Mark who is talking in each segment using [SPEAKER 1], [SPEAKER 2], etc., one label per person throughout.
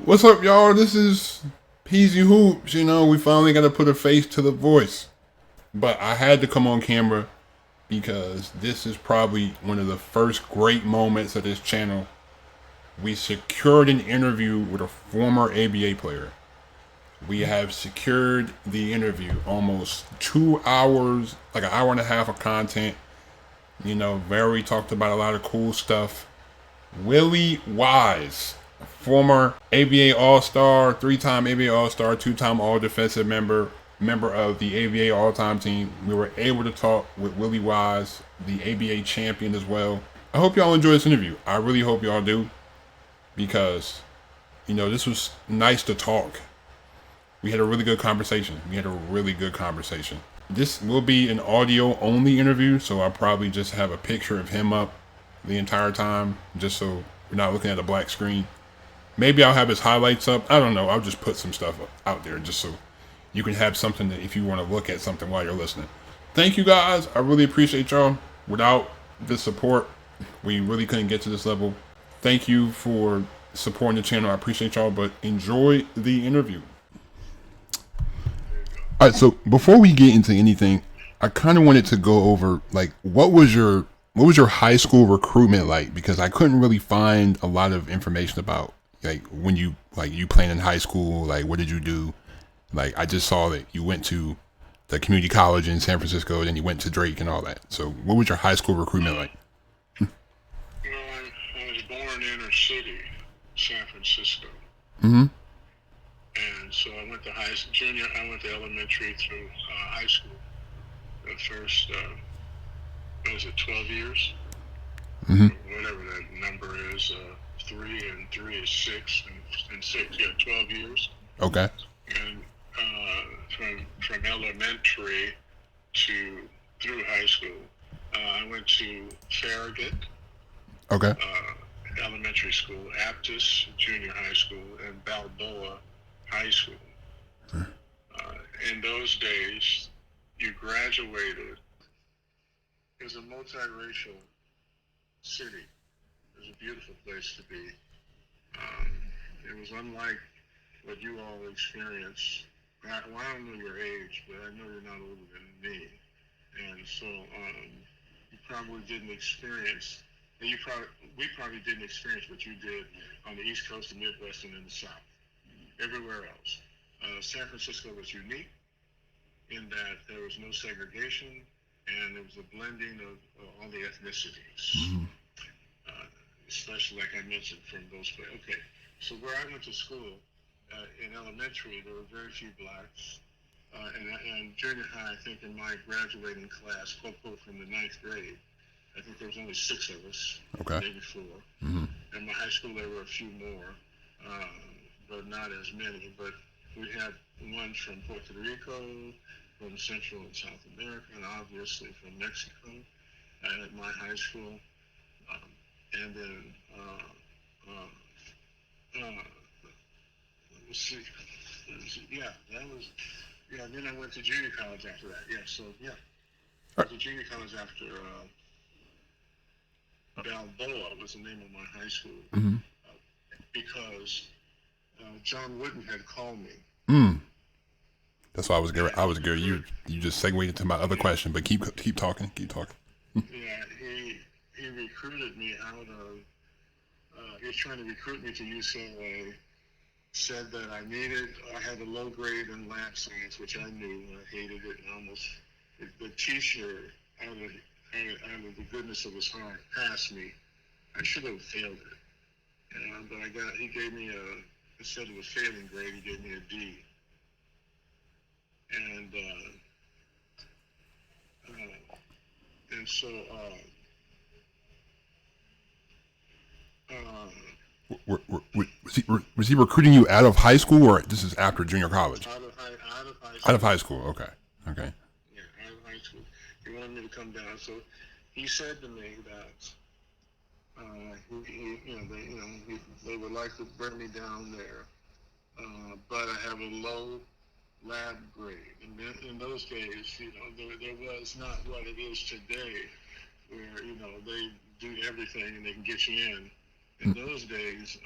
[SPEAKER 1] What's up, y'all? This is Peasy Hoops. You know, we finally got to put a face to the voice. But I had to come on camera because this is probably one of the first great moments of this channel. We secured an interview with a former ABA player. We have secured the interview, almost 2 hours, like an hour and a half of content. You know, Very talked about a lot of cool stuff. Willie Wise, former ABA All-Star, three-time ABA All-Star, two-time All-Defensive member of the ABA All-Time Team. We were able to talk with Willie Wise, the ABA champion as well. I hope y'all enjoy this interview. I really hope y'all do, because, you know, this was nice to talk. We had a really good conversation. This will be an audio-only interview, so I'll probably just have a picture of him up the entire time, just so we're not looking at a black screen. Maybe I'll have his highlights up. I don't know. I'll just put some stuff out there just so you can have something that if you want to look at something while you're listening. Thank you guys. I really appreciate y'all. Without this support, we really couldn't get to this level. Thank you for supporting the channel. I appreciate y'all, but enjoy the interview. All right, so before we get into anything, I kind of wanted to go over, like, what was your high school recruitment like? Because I couldn't really find a lot of information about, like, when you playing in high school, like, what did you do? Like, I just saw that you went to the community college in San Francisco, and then you went to Drake and all that. So what was your high school recruitment like?
[SPEAKER 2] I was born in inner city, San Francisco.
[SPEAKER 1] Mm-hmm.
[SPEAKER 2] And so I went to I went to elementary through high school. The first, what was it, 12 years?
[SPEAKER 1] Mm-hmm.
[SPEAKER 2] Whatever that number is, 3 and 3 is 6, and 6, 12 years.
[SPEAKER 1] Okay.
[SPEAKER 2] And from elementary through high school, I went to Farragut.
[SPEAKER 1] Okay.
[SPEAKER 2] Elementary school, Aptus Junior High School, and Balboa High School. In those days, you graduated. It was a multiracial city. It was a beautiful place to be. It was unlike what you all experienced. I don't know your age, but I know you're not older than me. And so you probably didn't experience, we probably didn't experience what you did on the East Coast, the Midwest, and in the South. Everywhere else. San Francisco was unique in that there was no segregation, and there was a blending of all the ethnicities, especially, like I mentioned, from those places. Okay, so where I went to school, in elementary, there were very few blacks, and junior high, I think in my graduating class, quote, from the 9th grade, I think there was only 6 of us,
[SPEAKER 1] okay.
[SPEAKER 2] Maybe 4.
[SPEAKER 1] Mm-hmm.
[SPEAKER 2] In my high school, there were a few more, but not as many. But we had ones from Puerto Rico, from Central and South America, and obviously from Mexico at my high school. And then, let me see. Then I went to junior college after that. I went to junior college after Balboa was the name of my high school, because John Wooden had called me.
[SPEAKER 1] That's why I was good. You just segued into my other question, but keep talking.
[SPEAKER 2] Yeah, he recruited me out of. He was trying to recruit me to UCLA. Said that I had a low grade in lab science, which I knew. I hated it, and almost the teacher, out of the goodness of his heart, passed me. I should have failed it, but he gave me instead of a failing grade, he gave me a D. And so
[SPEAKER 1] was he recruiting you out of high school, or this is after junior college?
[SPEAKER 2] Out of high school.
[SPEAKER 1] Out of high school. Okay.
[SPEAKER 2] Yeah, out of high school. He wanted me to come down, so he said to me that they would like to bring me down there, but I have a low lab grade. And then in those days, there was not what it is today, where they do everything and they can get you in. In those days,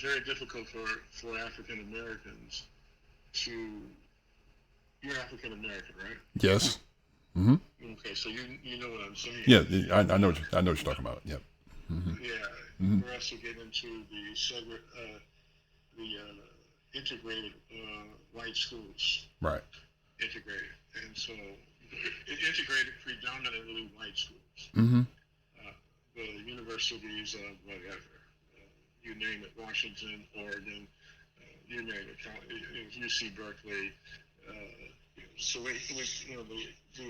[SPEAKER 2] was very difficult for African Americans to. You're African American, right?
[SPEAKER 1] Yes. Mm-hmm.
[SPEAKER 2] Okay, so you know what I'm saying.
[SPEAKER 1] Yeah, I know what you're talking about. Yep. Mm-hmm.
[SPEAKER 2] Yeah,
[SPEAKER 1] Mm-hmm.
[SPEAKER 2] for us to get into the integrated white schools.
[SPEAKER 1] Right.
[SPEAKER 2] Integrated, and so it integrated predominantly white schools.
[SPEAKER 1] Mm-hmm.
[SPEAKER 2] The universities of whatever, you name it, Washington, Oregon, you name it, UC Berkeley. So the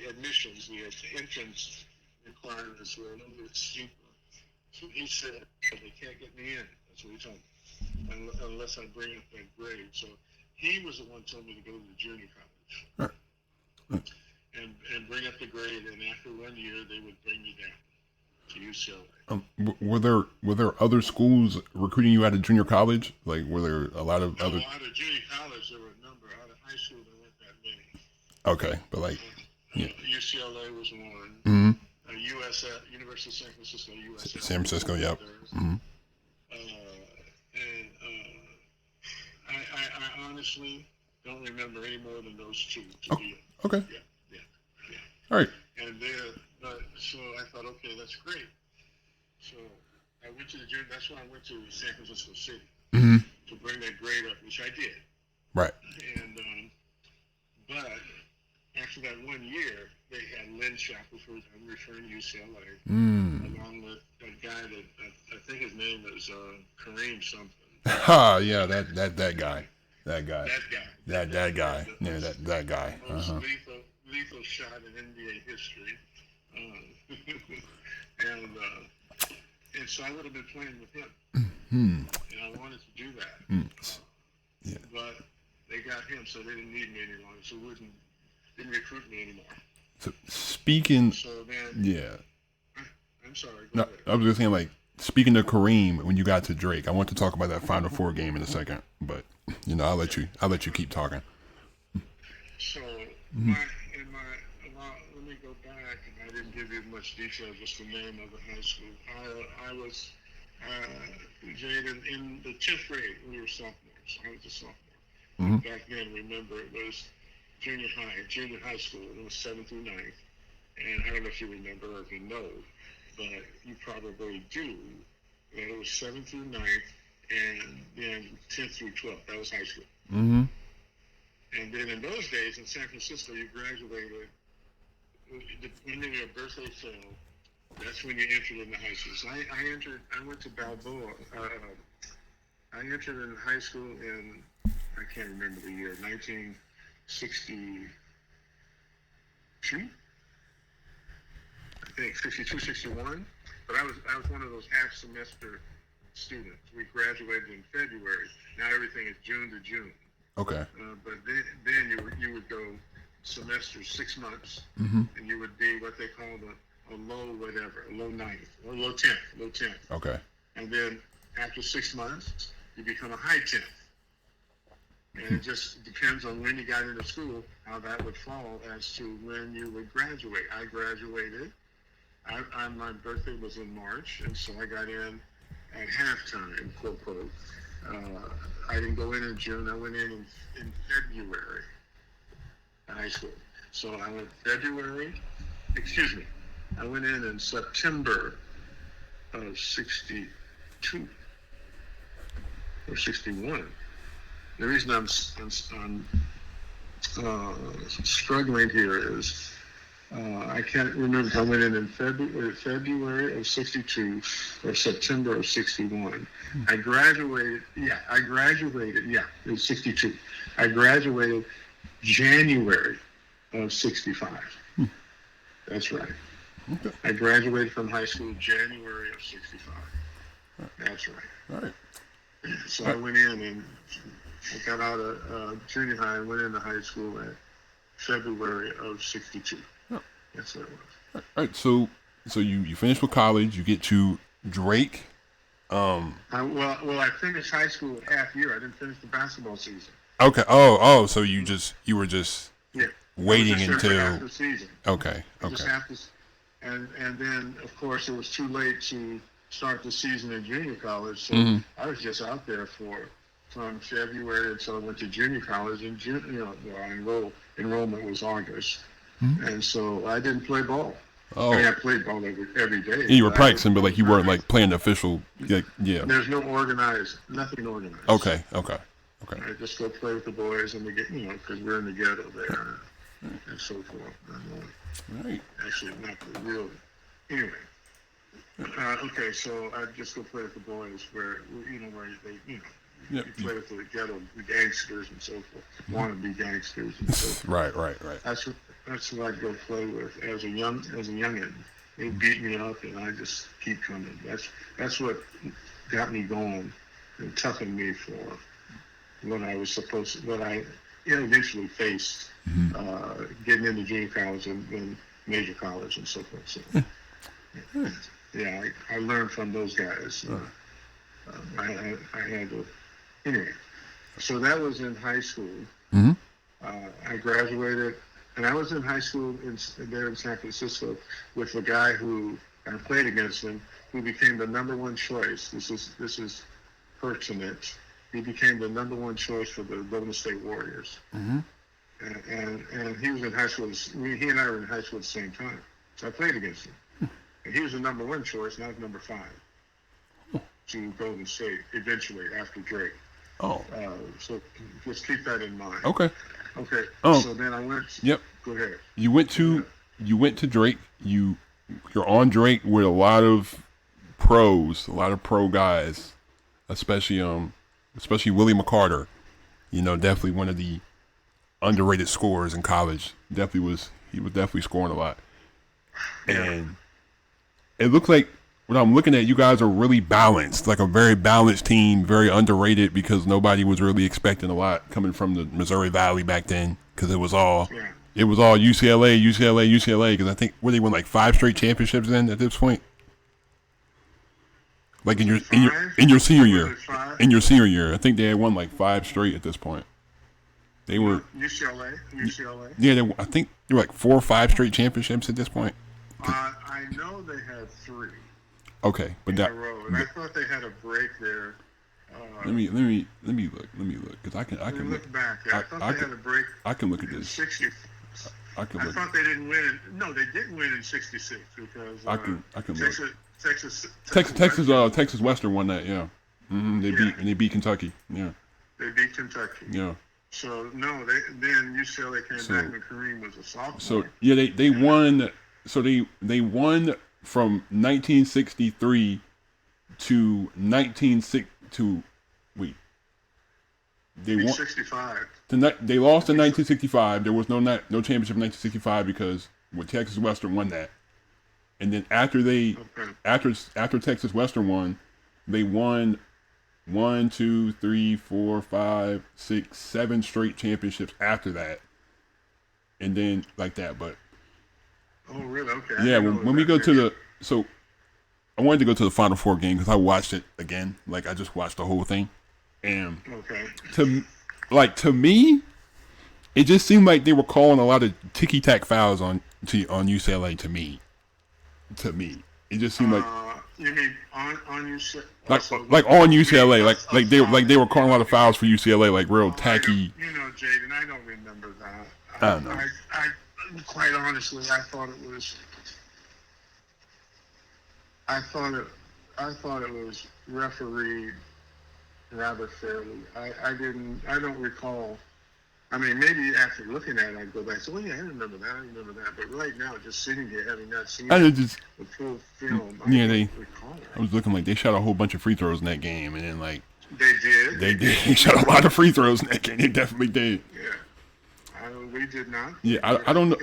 [SPEAKER 2] admissions, the entrance requirements were a little bit steeper. So he said, they can't get me in. That's what he told me, unless I bring up that grade. So he was the one who told me to go to the junior college.
[SPEAKER 1] Right.
[SPEAKER 2] And bring up the grade, and after 1 year, they would bring me down to UCLA.
[SPEAKER 1] Were there other schools recruiting you out of junior college? Like, were there a lot of other?
[SPEAKER 2] Out of junior college, there were a number. Out of high school, there weren't that many.
[SPEAKER 1] Okay, but like, yeah.
[SPEAKER 2] UCLA was one.
[SPEAKER 1] Mm-hmm.
[SPEAKER 2] University of San Francisco, USF.
[SPEAKER 1] San Francisco, yep. Mm-hmm.
[SPEAKER 2] I honestly don't remember any more than those two.
[SPEAKER 1] Okay.
[SPEAKER 2] Yeah.
[SPEAKER 1] All right.
[SPEAKER 2] And then, so I thought, okay, that's great. So I went to that's why I went to San Francisco City
[SPEAKER 1] mm-hmm.
[SPEAKER 2] to bring that grade up, which I did.
[SPEAKER 1] Right.
[SPEAKER 2] And but after that 1 year, they had Lynn Shackelford. I'm referring to UCLA, along with a guy that I think his name is Kareem something.
[SPEAKER 1] Ha! Yeah, that guy. That guy.
[SPEAKER 2] That guy.
[SPEAKER 1] Yeah, that guy.
[SPEAKER 2] Most lethal shot in NBA history. And so I would have been playing with him.
[SPEAKER 1] Mm-hmm.
[SPEAKER 2] And I wanted to do that.
[SPEAKER 1] Yeah.
[SPEAKER 2] But they got him, so they didn't need me any longer. So didn't recruit me anymore.
[SPEAKER 1] So speaking.
[SPEAKER 2] So then.
[SPEAKER 1] Yeah.
[SPEAKER 2] I'm sorry.
[SPEAKER 1] No,
[SPEAKER 2] ahead.
[SPEAKER 1] I was just saying, like, speaking to Kareem, when you got to Drake, I want to talk about that Final Four game in a second, but I'll let you keep talking.
[SPEAKER 2] So let me go back, and I didn't give you much detail, just the name of the high school. I was Jaden in the 10th grade. We were sophomores. I was a sophomore.
[SPEAKER 1] Mm-hmm.
[SPEAKER 2] Back then, remember, it was junior high school. It was 7th through 9th, and I don't know if you remember or if you know, but you probably do. That it was 7th through 9th, and then 10th through 12th. That was high school.
[SPEAKER 1] Mm-hmm.
[SPEAKER 2] And then in those days in San Francisco, you graduated, depending on your birthday fell, that's when you entered into high school. So I went to Balboa. I entered in high school in, I can't remember the year, 1962? I think 62, 61. But I was one of those half semester students. We graduated in February. Now everything is June to June.
[SPEAKER 1] Okay.
[SPEAKER 2] But then you would go semester 6 months,
[SPEAKER 1] mm-hmm.
[SPEAKER 2] and you would be what they called a low whatever, a low 9th, or low 10th.
[SPEAKER 1] Okay.
[SPEAKER 2] And then after 6 months, you become a high 10th. And it just depends on when you got into school, how that would fall as to when you would graduate. I graduated. My birthday was in March, and so I got in at halftime, quote, quote. I didn't go in June. I went in February in high school. So I went I went in September of 62 or 61. The reason I'm struggling here is I can't remember if I went in February of 62 or September of 61. I graduated, it was 62. I graduated January of 65. That's right.
[SPEAKER 1] Okay.
[SPEAKER 2] I graduated from high school January of 65. That's right.
[SPEAKER 1] All right.
[SPEAKER 2] So I went in and I got out of junior high and went into high school at February of 62.
[SPEAKER 1] Oh.
[SPEAKER 2] That's what it was.
[SPEAKER 1] All right. So you finish with college. You get to Drake.
[SPEAKER 2] Well, I finished high school half year. I didn't finish the basketball season.
[SPEAKER 1] Okay. Oh. So you were just waiting until
[SPEAKER 2] after the season.
[SPEAKER 1] Okay.
[SPEAKER 2] Just after, and then of course it was too late to start the season in junior college. So I was just out there from February until I went to junior college. And enrollment was August, and so I didn't play ball.
[SPEAKER 1] Oh.
[SPEAKER 2] I mean, I played ball every day.
[SPEAKER 1] And you were practicing, but like you weren't like playing the official. Like, yeah.
[SPEAKER 2] There's nothing organized.
[SPEAKER 1] Okay.
[SPEAKER 2] I just go play with the boys and because we're in the ghetto there and so forth.
[SPEAKER 1] Right.
[SPEAKER 2] Actually, not the real. Anyway. Okay, so I just go play with the boys where they you play with the ghetto, the gangsters and so forth, wannabe gangsters and so forth.
[SPEAKER 1] Right.
[SPEAKER 2] That's who I'd go play with as a youngin'. They beat me up, and I just keep coming. That's what got me going and toughened me for what I eventually faced getting into junior college and then major college and so forth. So, I learned from those guys. I had to. Anyway, so that was in high school. I graduated, and I was in high school there in San Francisco with a guy who I played against him, who became the number one choice. This is pertinent. He became the number one choice for the Golden State Warriors. And he was in high school. He and I were in high school at the same time, so I played against him. And he was the number one choice, and I was number 5 to Golden State eventually after Drake.
[SPEAKER 1] Oh.
[SPEAKER 2] So just keep that in mind.
[SPEAKER 1] Okay.
[SPEAKER 2] Oh. So then I went.
[SPEAKER 1] Yep.
[SPEAKER 2] Go ahead.
[SPEAKER 1] You went to Drake. You're on Drake with a lot of pros, a lot of pro guys, especially Willie McCarter. Definitely one of the underrated scorers in college. He was definitely scoring a lot. And it looked like when I'm looking at you guys are really balanced, like a very balanced team, very underrated because nobody was really expecting a lot coming from the Missouri Valley back then because it was all UCLA because I think they won like 5 straight championships then at this point. Like in your senior year. In your senior year, I think they had won like 5 straight at this point. They were
[SPEAKER 2] UCLA.
[SPEAKER 1] Yeah, I think they were like 4 or 5 straight championships at this point.
[SPEAKER 2] I know they had 3.
[SPEAKER 1] Okay, but that.
[SPEAKER 2] And I thought they had a break there.
[SPEAKER 1] Let me look because I can
[SPEAKER 2] look back. I thought they had a break.
[SPEAKER 1] I can look at this.
[SPEAKER 2] 60. I thought they didn't win. No, they didn't win in '66 because
[SPEAKER 1] I can look.
[SPEAKER 2] Texas
[SPEAKER 1] Western won that. Yeah. They beat Kentucky. Yeah.
[SPEAKER 2] They beat Kentucky.
[SPEAKER 1] Yeah.
[SPEAKER 2] So no, then UCLA came back when Kareem was a sophomore.
[SPEAKER 1] So yeah, they won. So they won from 1963 to 1960 to wait. They won
[SPEAKER 2] 65.
[SPEAKER 1] They lost in 1965. There was no championship in 1965 because Texas Western won that. And then after Texas Western won, they won 1, 2, 3, 4, 5, 6, 7 straight championships after that. And then like that, but
[SPEAKER 2] oh really? Okay.
[SPEAKER 1] Yeah, when we go so I wanted to go to the Final Four game because I watched it again. Like I just watched the whole thing, and to me, it just seemed like they were calling a lot of ticky tack fouls on UCLA. To me, it just seemed like.
[SPEAKER 2] You mean on UCLA?
[SPEAKER 1] Like on UCLA, like they were calling a lot of fouls for UCLA, like real tacky.
[SPEAKER 2] Jaden, I don't remember that.
[SPEAKER 1] I don't know.
[SPEAKER 2] I quite honestly, I thought it was refereed rather fairly. I don't recall. I mean, maybe after looking at it, I'd go back and say, well, yeah, I remember that. But right now, just sitting here, having not seen the full film, I don't recall it.
[SPEAKER 1] I was looking like they shot a whole bunch of free throws in that game, and then like
[SPEAKER 2] they did.
[SPEAKER 1] They shot a lot of free throws in that game. They definitely did.
[SPEAKER 2] Yeah. We did not.
[SPEAKER 1] Yeah, I don't know.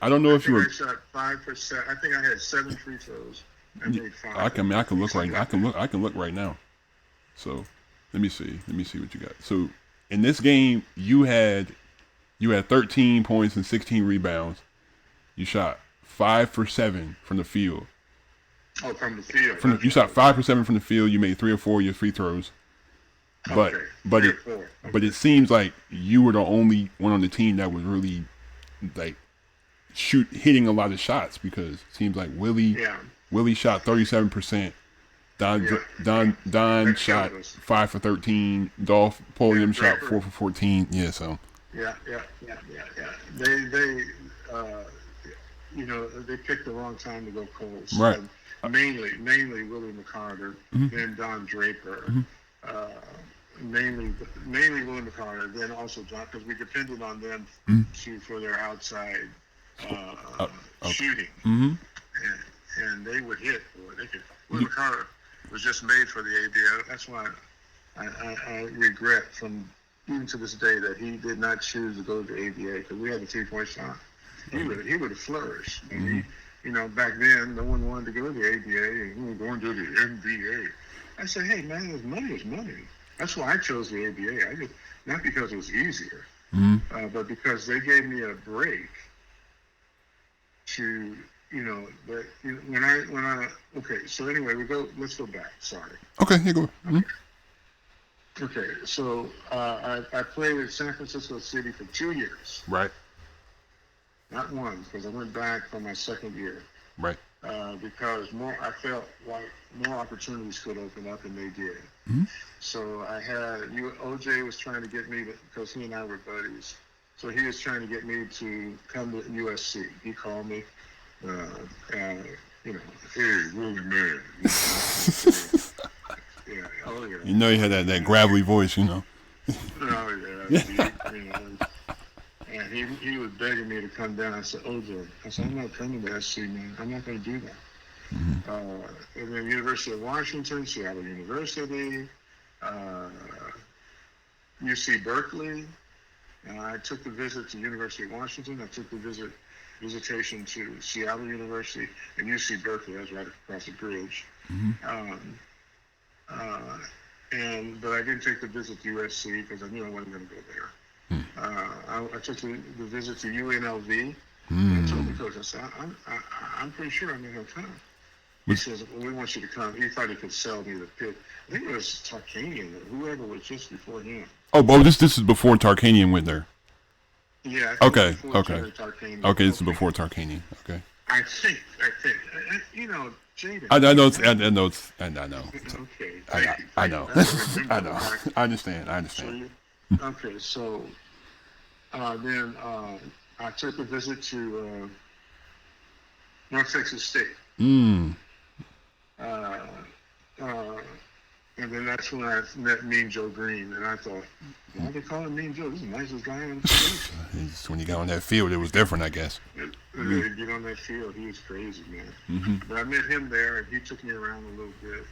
[SPEAKER 1] I don't know if you were.
[SPEAKER 2] I shot 5%. I think I had 7 free throws. I made 5.
[SPEAKER 1] I can look right now. I can look right now. So, let me see what you got. So, in this game, you had 13 points and 16 rebounds. You shot 5 for 7 from the field.
[SPEAKER 2] Oh, from the field.
[SPEAKER 1] You shot 5 for 7 from the field. You made 3 or 4 of your free throws. But it seems like you were the only one on the team that was really like hitting a lot of shots because it seems like Willie shot 37%, Don shot 5 for 13. Dolph Pulliam shot 4 for 14. Yeah, so.
[SPEAKER 2] Yeah. They picked the wrong time to go Colts.
[SPEAKER 1] Right.
[SPEAKER 2] Mainly Willie McCarter, then Don Draper. Mainly Willie McCarter, then also John, because we depended on them for their outside shooting. And they would hit. Willie McCarter was just made for the ABA. That's why I regret even to this day that he did not choose to go to the ABA, because we had a 3-point shot. He would have flourished. And back then, no one wanted to go to the ABA, and we were going to the NBA. I said, hey, man, money is money. That's why I chose the ABA. Not because it was easier, but because they gave me a break to, okay, so anyway, let's go back. Sorry.
[SPEAKER 1] Okay, you go.
[SPEAKER 2] Okay, so I played in San Francisco City for 2 years.
[SPEAKER 1] Right.
[SPEAKER 2] Not one, because I went back for my second year.
[SPEAKER 1] Right.
[SPEAKER 2] Because I felt like more opportunities could open up, and they did. So I had OJ was trying to get me because he and I were buddies. So he was trying to get me to come to USC. He called me, hey, Willie, man. Yeah, oh yeah.
[SPEAKER 1] You know, you had that gravelly voice,
[SPEAKER 2] Oh yeah. And he was begging me to come down. I said, OJ, I'm not coming to SC, man. I'm not going to do that. And then University of Washington, Seattle University, UC Berkeley. I took the visit to University of Washington. I took the visitation to Seattle University and UC Berkeley. That's right across the bridge. But I didn't take the visit to USC because I knew I wasn't going to go there. I took the visit to UNLV. I told the coach, I said, I'm pretty sure I'm going to come. He says, well, we want you to come. He thought he could sell me the pick. I think it was Tarkanian, whoever was just before him.
[SPEAKER 1] Oh, but this is before Tarkanian went there.
[SPEAKER 2] Yeah.
[SPEAKER 1] Okay.
[SPEAKER 2] Okay,
[SPEAKER 1] this is before Tarkanian. Okay.
[SPEAKER 2] I think. Jaden.
[SPEAKER 1] I know.
[SPEAKER 2] Okay.
[SPEAKER 1] I know. I understand.
[SPEAKER 2] Okay, so then I took a visit to North Texas State. And then that's when I met Mean Joe Green, and I thought, why they call him Mean Joe? This is the nicest guy on the field.
[SPEAKER 1] When you got on that field, it was different, I guess.
[SPEAKER 2] Get on that field, he was crazy, man. But I met him there, and he took me around a little bit.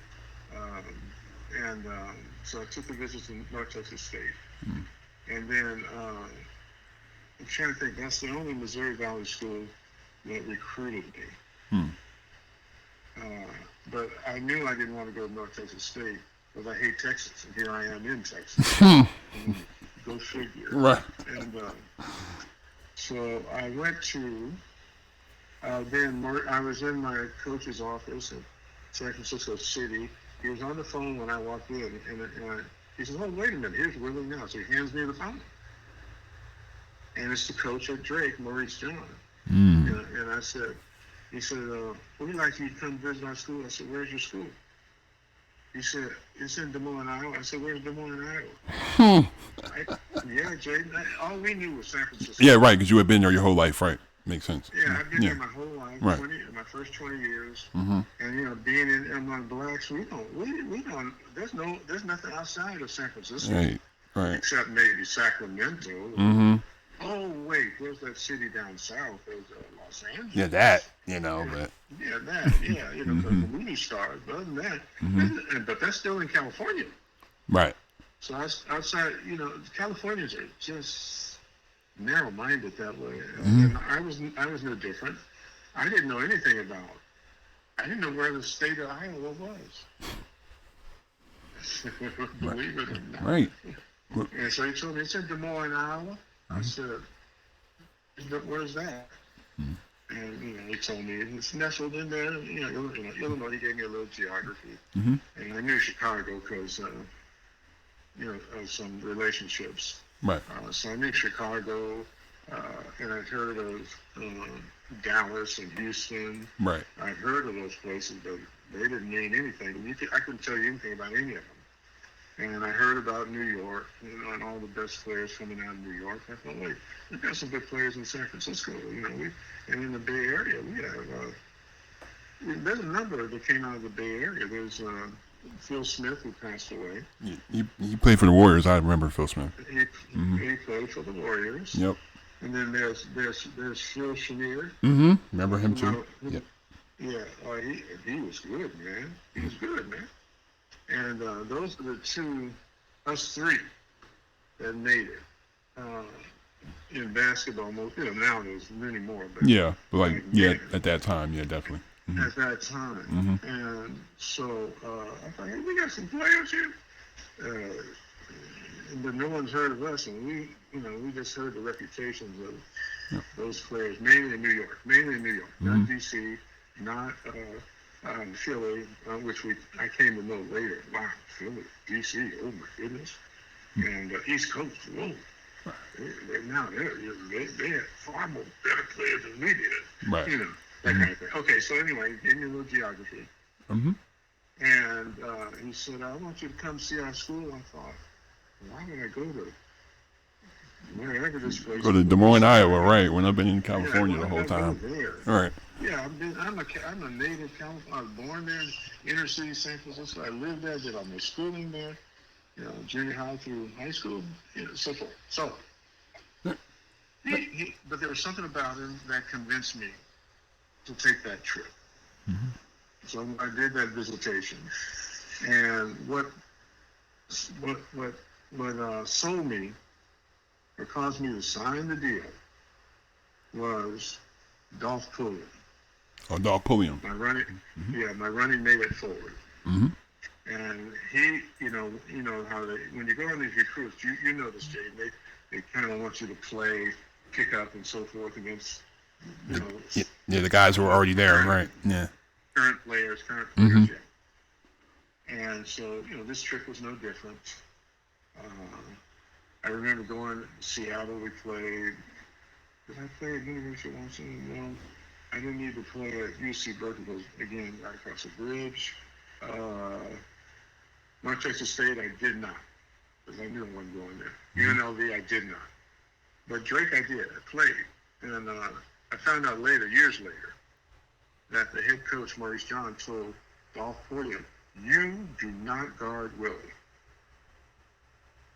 [SPEAKER 2] So I took a visit to North Texas State. And then I'm trying to think, that's the only Missouri Valley school that recruited me. But I knew I didn't want to go to North Texas State because I hate Texas, and here I am in Texas. Go figure.
[SPEAKER 1] Right.
[SPEAKER 2] And so I went to, I was in my coach's office in San Francisco City. He was on the phone when I walked in, and he says, oh, wait a minute, here's Willie now. So he hands me the phone. And it's the coach at Drake, Maurice John. And I said, he said, we'd like you to come visit our school. I said, where's your school? He said, it's in Des Moines, Iowa. I said, where's Des Moines, Iowa? Yeah, Jay, all we knew was San Francisco.
[SPEAKER 1] Yeah, right, because you had been there your whole life, right? Makes sense.
[SPEAKER 2] Yeah, I've been there my whole life,
[SPEAKER 1] right.
[SPEAKER 2] My first 20 years. And, being among blacks, we don't, there's nothing outside of San Francisco.
[SPEAKER 1] Right.
[SPEAKER 2] Except maybe Sacramento. Oh, wait, there's that city down south. There's Los Angeles.
[SPEAKER 1] Yeah, that, but.
[SPEAKER 2] Yeah, the movie stars. But other than that, but that's still in California.
[SPEAKER 1] Right.
[SPEAKER 2] So outside, Californians are just narrow-minded that way. And I was no different. I didn't know anything about. I didn't know where the state of Iowa was. Believe it or not.
[SPEAKER 1] Right.
[SPEAKER 2] And so he told me, it's in Des Moines, Iowa. I said, where's that? And he told me it's nestled in there. Illinois. He gave me a little geography, and I knew Chicago because of some relationships.
[SPEAKER 1] Right.
[SPEAKER 2] So I knew Chicago, and I'd heard of Dallas and Houston.
[SPEAKER 1] Right.
[SPEAKER 2] I'd heard of those places, but they didn't mean anything. I couldn't tell you anything about any of them. And I heard about New York, and all the best players coming out of New York. I thought, wait, we've got some good players in San Francisco. And in the Bay Area, we have. There's a number that came out of the Bay Area. There's Phil Smith, who passed away.
[SPEAKER 1] He played for the Warriors. I remember Phil Smith.
[SPEAKER 2] He played for the Warriors.
[SPEAKER 1] Yep.
[SPEAKER 2] And then there's Phil Chenier.
[SPEAKER 1] Remember him too. Yep.
[SPEAKER 2] Yeah. He was good, man. He was good, man. And those are the two, us three, that made it in basketball. Now there's many more. But
[SPEAKER 1] at that time, definitely.
[SPEAKER 2] At that time, and so I thought, hey, we got some players here, but no one's heard of us, and we just heard the reputations of those players, mainly in New York, not DC, not Philly, which I came to know later. Wow, Philly, DC, oh my goodness, and East Coast, whoa. They had far more better players than we did.
[SPEAKER 1] Right.
[SPEAKER 2] That kind of thing. Okay, so anyway, he gave me a little geography. And he said, I want you to come see our school. I thought, why would I go to wherever this place is?
[SPEAKER 1] Go to Des Moines, Iowa, right, when I've been in California the whole time. All right.
[SPEAKER 2] Yeah, I'm a native California. I was born there in inner city San Francisco. I lived there, did all my schooling there, junior high through high school, so forth. So, but there was something about him that convinced me to take that trip. So I did that visitation, and what sold me or caused me to sign the deal was Dolph Pulliam.
[SPEAKER 1] Oh, Dolph Pulliam.
[SPEAKER 2] My running mate at forward. And he, you know how when you go on these recruits, you know this, Jay, they kind of want you to play, pick up, and so forth against.
[SPEAKER 1] The guys who were already there, right? Yeah.
[SPEAKER 2] Current players, And so, this trip was no different. I remember going to Seattle. We played. Did I play at University of Washington? No, I didn't need to play at UC Berkeley because, again, right across the bridge. North Texas State, I did not, because I knew I wasn't going there. UNLV, I did not. But Drake, I did. I played. And I found out years later, that the head coach, Maurice John, told Dolph Pulliam, you do not guard Willie.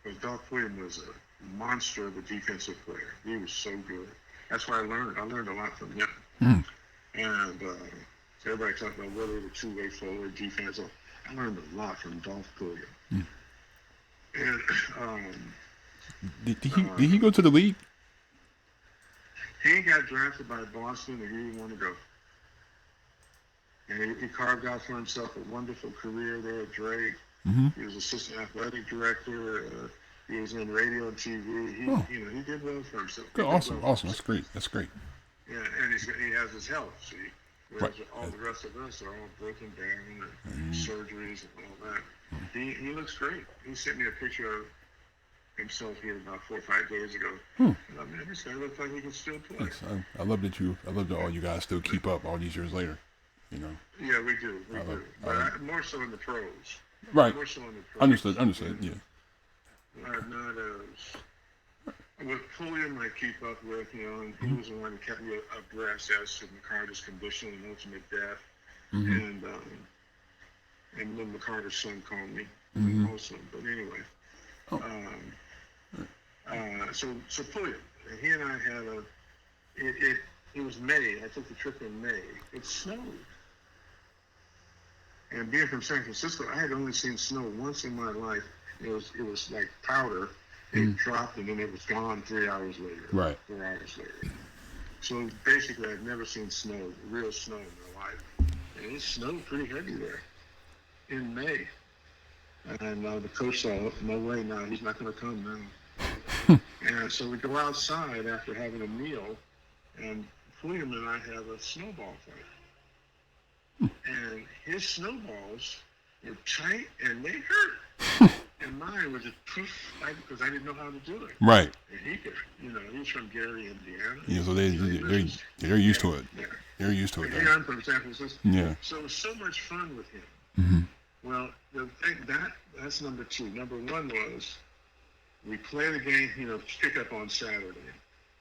[SPEAKER 2] Because Dolph Pulliam was a monster of a defensive player. He was so good. That's why I learned a lot from him. And so everybody talks about Willie, the two-way forward defense. I learned a lot from Dolph Pulliam. And
[SPEAKER 1] did he go to the league?
[SPEAKER 2] He got drafted by Boston, and he didn't want to go. And he carved out for himself a wonderful career there at Drake. He was assistant athletic director. He was in radio and TV. He did well for himself.
[SPEAKER 1] Good, awesome. That's great.
[SPEAKER 2] Yeah, and he has his health, see. Whereas all the rest of us are all broken down and surgeries and all that. He looks great. He sent me a picture of himself here about 4 or 5 days ago. I thought, man, this guy looks like he can still play.
[SPEAKER 1] Yes, I love that all you guys still keep up all these years later.
[SPEAKER 2] Yeah, we do. But more so in the pros.
[SPEAKER 1] Right.
[SPEAKER 2] More so in the pros.
[SPEAKER 1] Understood. Yeah.
[SPEAKER 2] Not as with Pulliam, I keep up with. And he was the one who kept me abreast as to McCarter's condition and ultimate death. And then McCarter's son called me also. But anyway. So Pulliam, he and I had it was May. I took the trip in May. It snowed. And being from San Francisco, I had only seen snow once in my life. It was like powder. It dropped and then it was gone 3 hours later.
[SPEAKER 1] Right.
[SPEAKER 2] 4 hours later. So basically, I've never seen real snow in my life. And it snowed pretty heavy there in May. And the coach said, no way now, he's not going to come now. And so we go outside after having a meal, and William and I have a snowball fight. And his snowballs were tight and they hurt. And mine was just poof, because I didn't know how to do it.
[SPEAKER 1] Right.
[SPEAKER 2] And he could, he's from Gary, Indiana.
[SPEAKER 1] Yeah, so they're used to it.
[SPEAKER 2] Yeah.
[SPEAKER 1] They're used to it.
[SPEAKER 2] And I'm from San Francisco.
[SPEAKER 1] Yeah.
[SPEAKER 2] So it was so much fun with him.
[SPEAKER 1] Mm-hmm.
[SPEAKER 2] Well, the thing that's number two. Number one was we play the game, pick up on Saturday.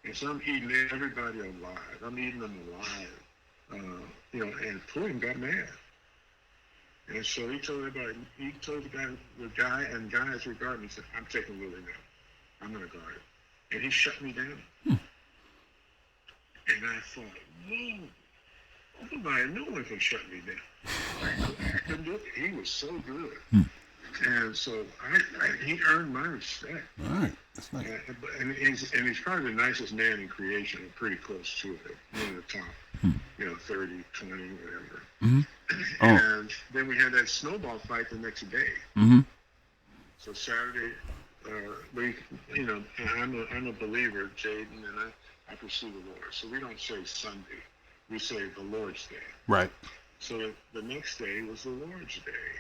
[SPEAKER 2] And so I'm eating everybody alive. I'm eating them alive. And Purim got mad. And so he told the guys regarding me, he said, I'm taking Willie now. I'm going to guard it. And he shut me down. And I thought, no one can shut me down. I couldn't do it. He was so good. And so he earned my respect.
[SPEAKER 1] All right. That's nice.
[SPEAKER 2] And he's probably the nicest man in creation, and pretty close to it, one of the top, 30, 20, whatever.
[SPEAKER 1] Mm-hmm.
[SPEAKER 2] And then we had that snowball fight the next day.
[SPEAKER 1] Mm-hmm.
[SPEAKER 2] So Saturday, I'm a believer, Jaden, and I pursue the Lord. So we don't say Sunday, we say the Lord's Day.
[SPEAKER 1] Right.
[SPEAKER 2] So the next day was the Lord's Day,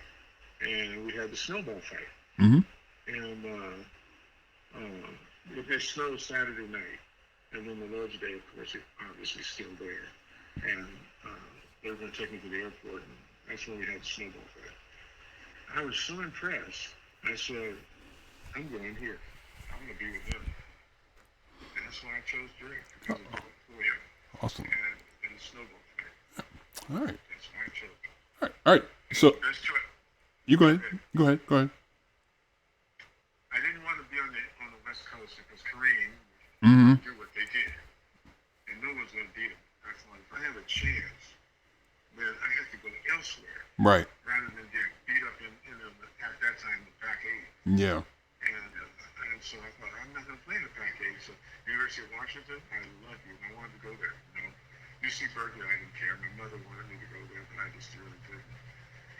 [SPEAKER 2] and we had the snowball fight.
[SPEAKER 1] Mm-hmm.
[SPEAKER 2] And it snowed Saturday night, and then the Lord's Day, of course, is obviously still there. And they were going to take me to the airport, and that's when we had the snowball fight. I was so impressed. I said, I'm going here. I'm going to be with him. And that's why I chose Drake, because of him.
[SPEAKER 1] Awesome.
[SPEAKER 2] And the snowball fight.
[SPEAKER 1] All right.
[SPEAKER 2] That's why I chose him.
[SPEAKER 1] All right. So, you go ahead. Go ahead.
[SPEAKER 2] I didn't want to be on the West Coast because Kareem do what they did. And no one's going to beat him. I thought, if I have a chance, then I have to go elsewhere.
[SPEAKER 1] Right.
[SPEAKER 2] Rather than get beat up in at that time, the Pac-8.
[SPEAKER 1] Yeah.
[SPEAKER 2] And so I thought, I'm not going to play in the Pac-8. So University of Washington, I love you. I wanted to go there. UC Berkeley, I didn't care. My mother wanted me to go there, but I just really didn't.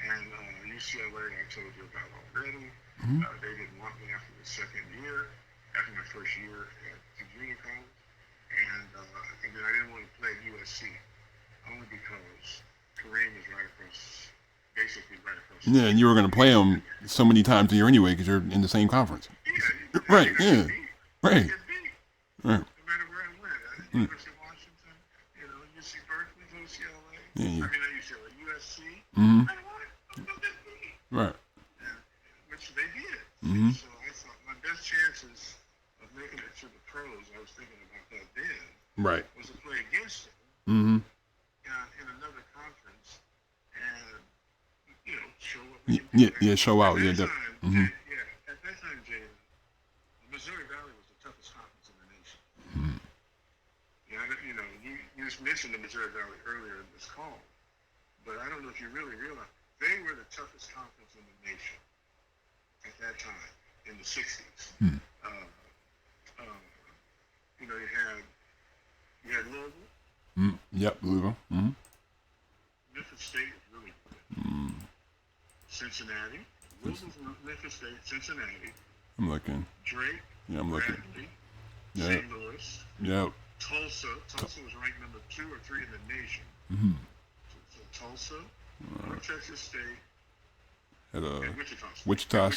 [SPEAKER 2] And UCLA, I told you about already.
[SPEAKER 1] Mm-hmm.
[SPEAKER 2] They didn't want me after the second year, after my first year at the junior college. And then I didn't want to play at USC, only because Kareem is basically right across.
[SPEAKER 1] Yeah, and you were going to play them so many times a year anyway because you're in the same conference.
[SPEAKER 2] Yeah.
[SPEAKER 1] Right, yeah. Right.
[SPEAKER 2] Right. No matter where I went. University of Washington, UC Berkeley, UCLA.
[SPEAKER 1] Yeah.
[SPEAKER 2] I mean, not UCLA, USC.
[SPEAKER 1] Mm-hmm.
[SPEAKER 2] I want to go get me.
[SPEAKER 1] Right.
[SPEAKER 2] Which they did.
[SPEAKER 1] Mm-hmm.
[SPEAKER 2] So I thought my best chances of making it to the pros, I was thinking about that then,
[SPEAKER 1] Right.
[SPEAKER 2] was to play against them
[SPEAKER 1] Mm-hmm.
[SPEAKER 2] in another conference and, show what we can do.
[SPEAKER 1] Yeah, show out.
[SPEAKER 2] At
[SPEAKER 1] Yeah,
[SPEAKER 2] that time,
[SPEAKER 1] mm-hmm.
[SPEAKER 2] at that time, Jaden, Missouri Valley was the toughest conference in the nation.
[SPEAKER 1] Mm-hmm.
[SPEAKER 2] You just mentioned the Missouri Valley earlier in this call, but I don't know if you really realize they were the toughest conference in the nation at that time in the 60s.
[SPEAKER 1] Mm-hmm.
[SPEAKER 2] You had Louisville.
[SPEAKER 1] Mm-hmm. Yep, Louisville. Mm-hmm.
[SPEAKER 2] Memphis State was really good.
[SPEAKER 1] Mm-hmm.
[SPEAKER 2] Cincinnati. Louisville, Memphis State, Cincinnati.
[SPEAKER 1] I'm looking.
[SPEAKER 2] Drake.
[SPEAKER 1] Yeah, I'm looking.
[SPEAKER 2] Bradley,
[SPEAKER 1] Yeah.
[SPEAKER 2] St. Louis.
[SPEAKER 1] Yep.
[SPEAKER 2] Tulsa. Tulsa was ranked number 2 or 3 in the nation.
[SPEAKER 1] Mm-hmm.
[SPEAKER 2] So Tulsa, North Texas State,
[SPEAKER 1] At
[SPEAKER 2] and
[SPEAKER 1] Wichita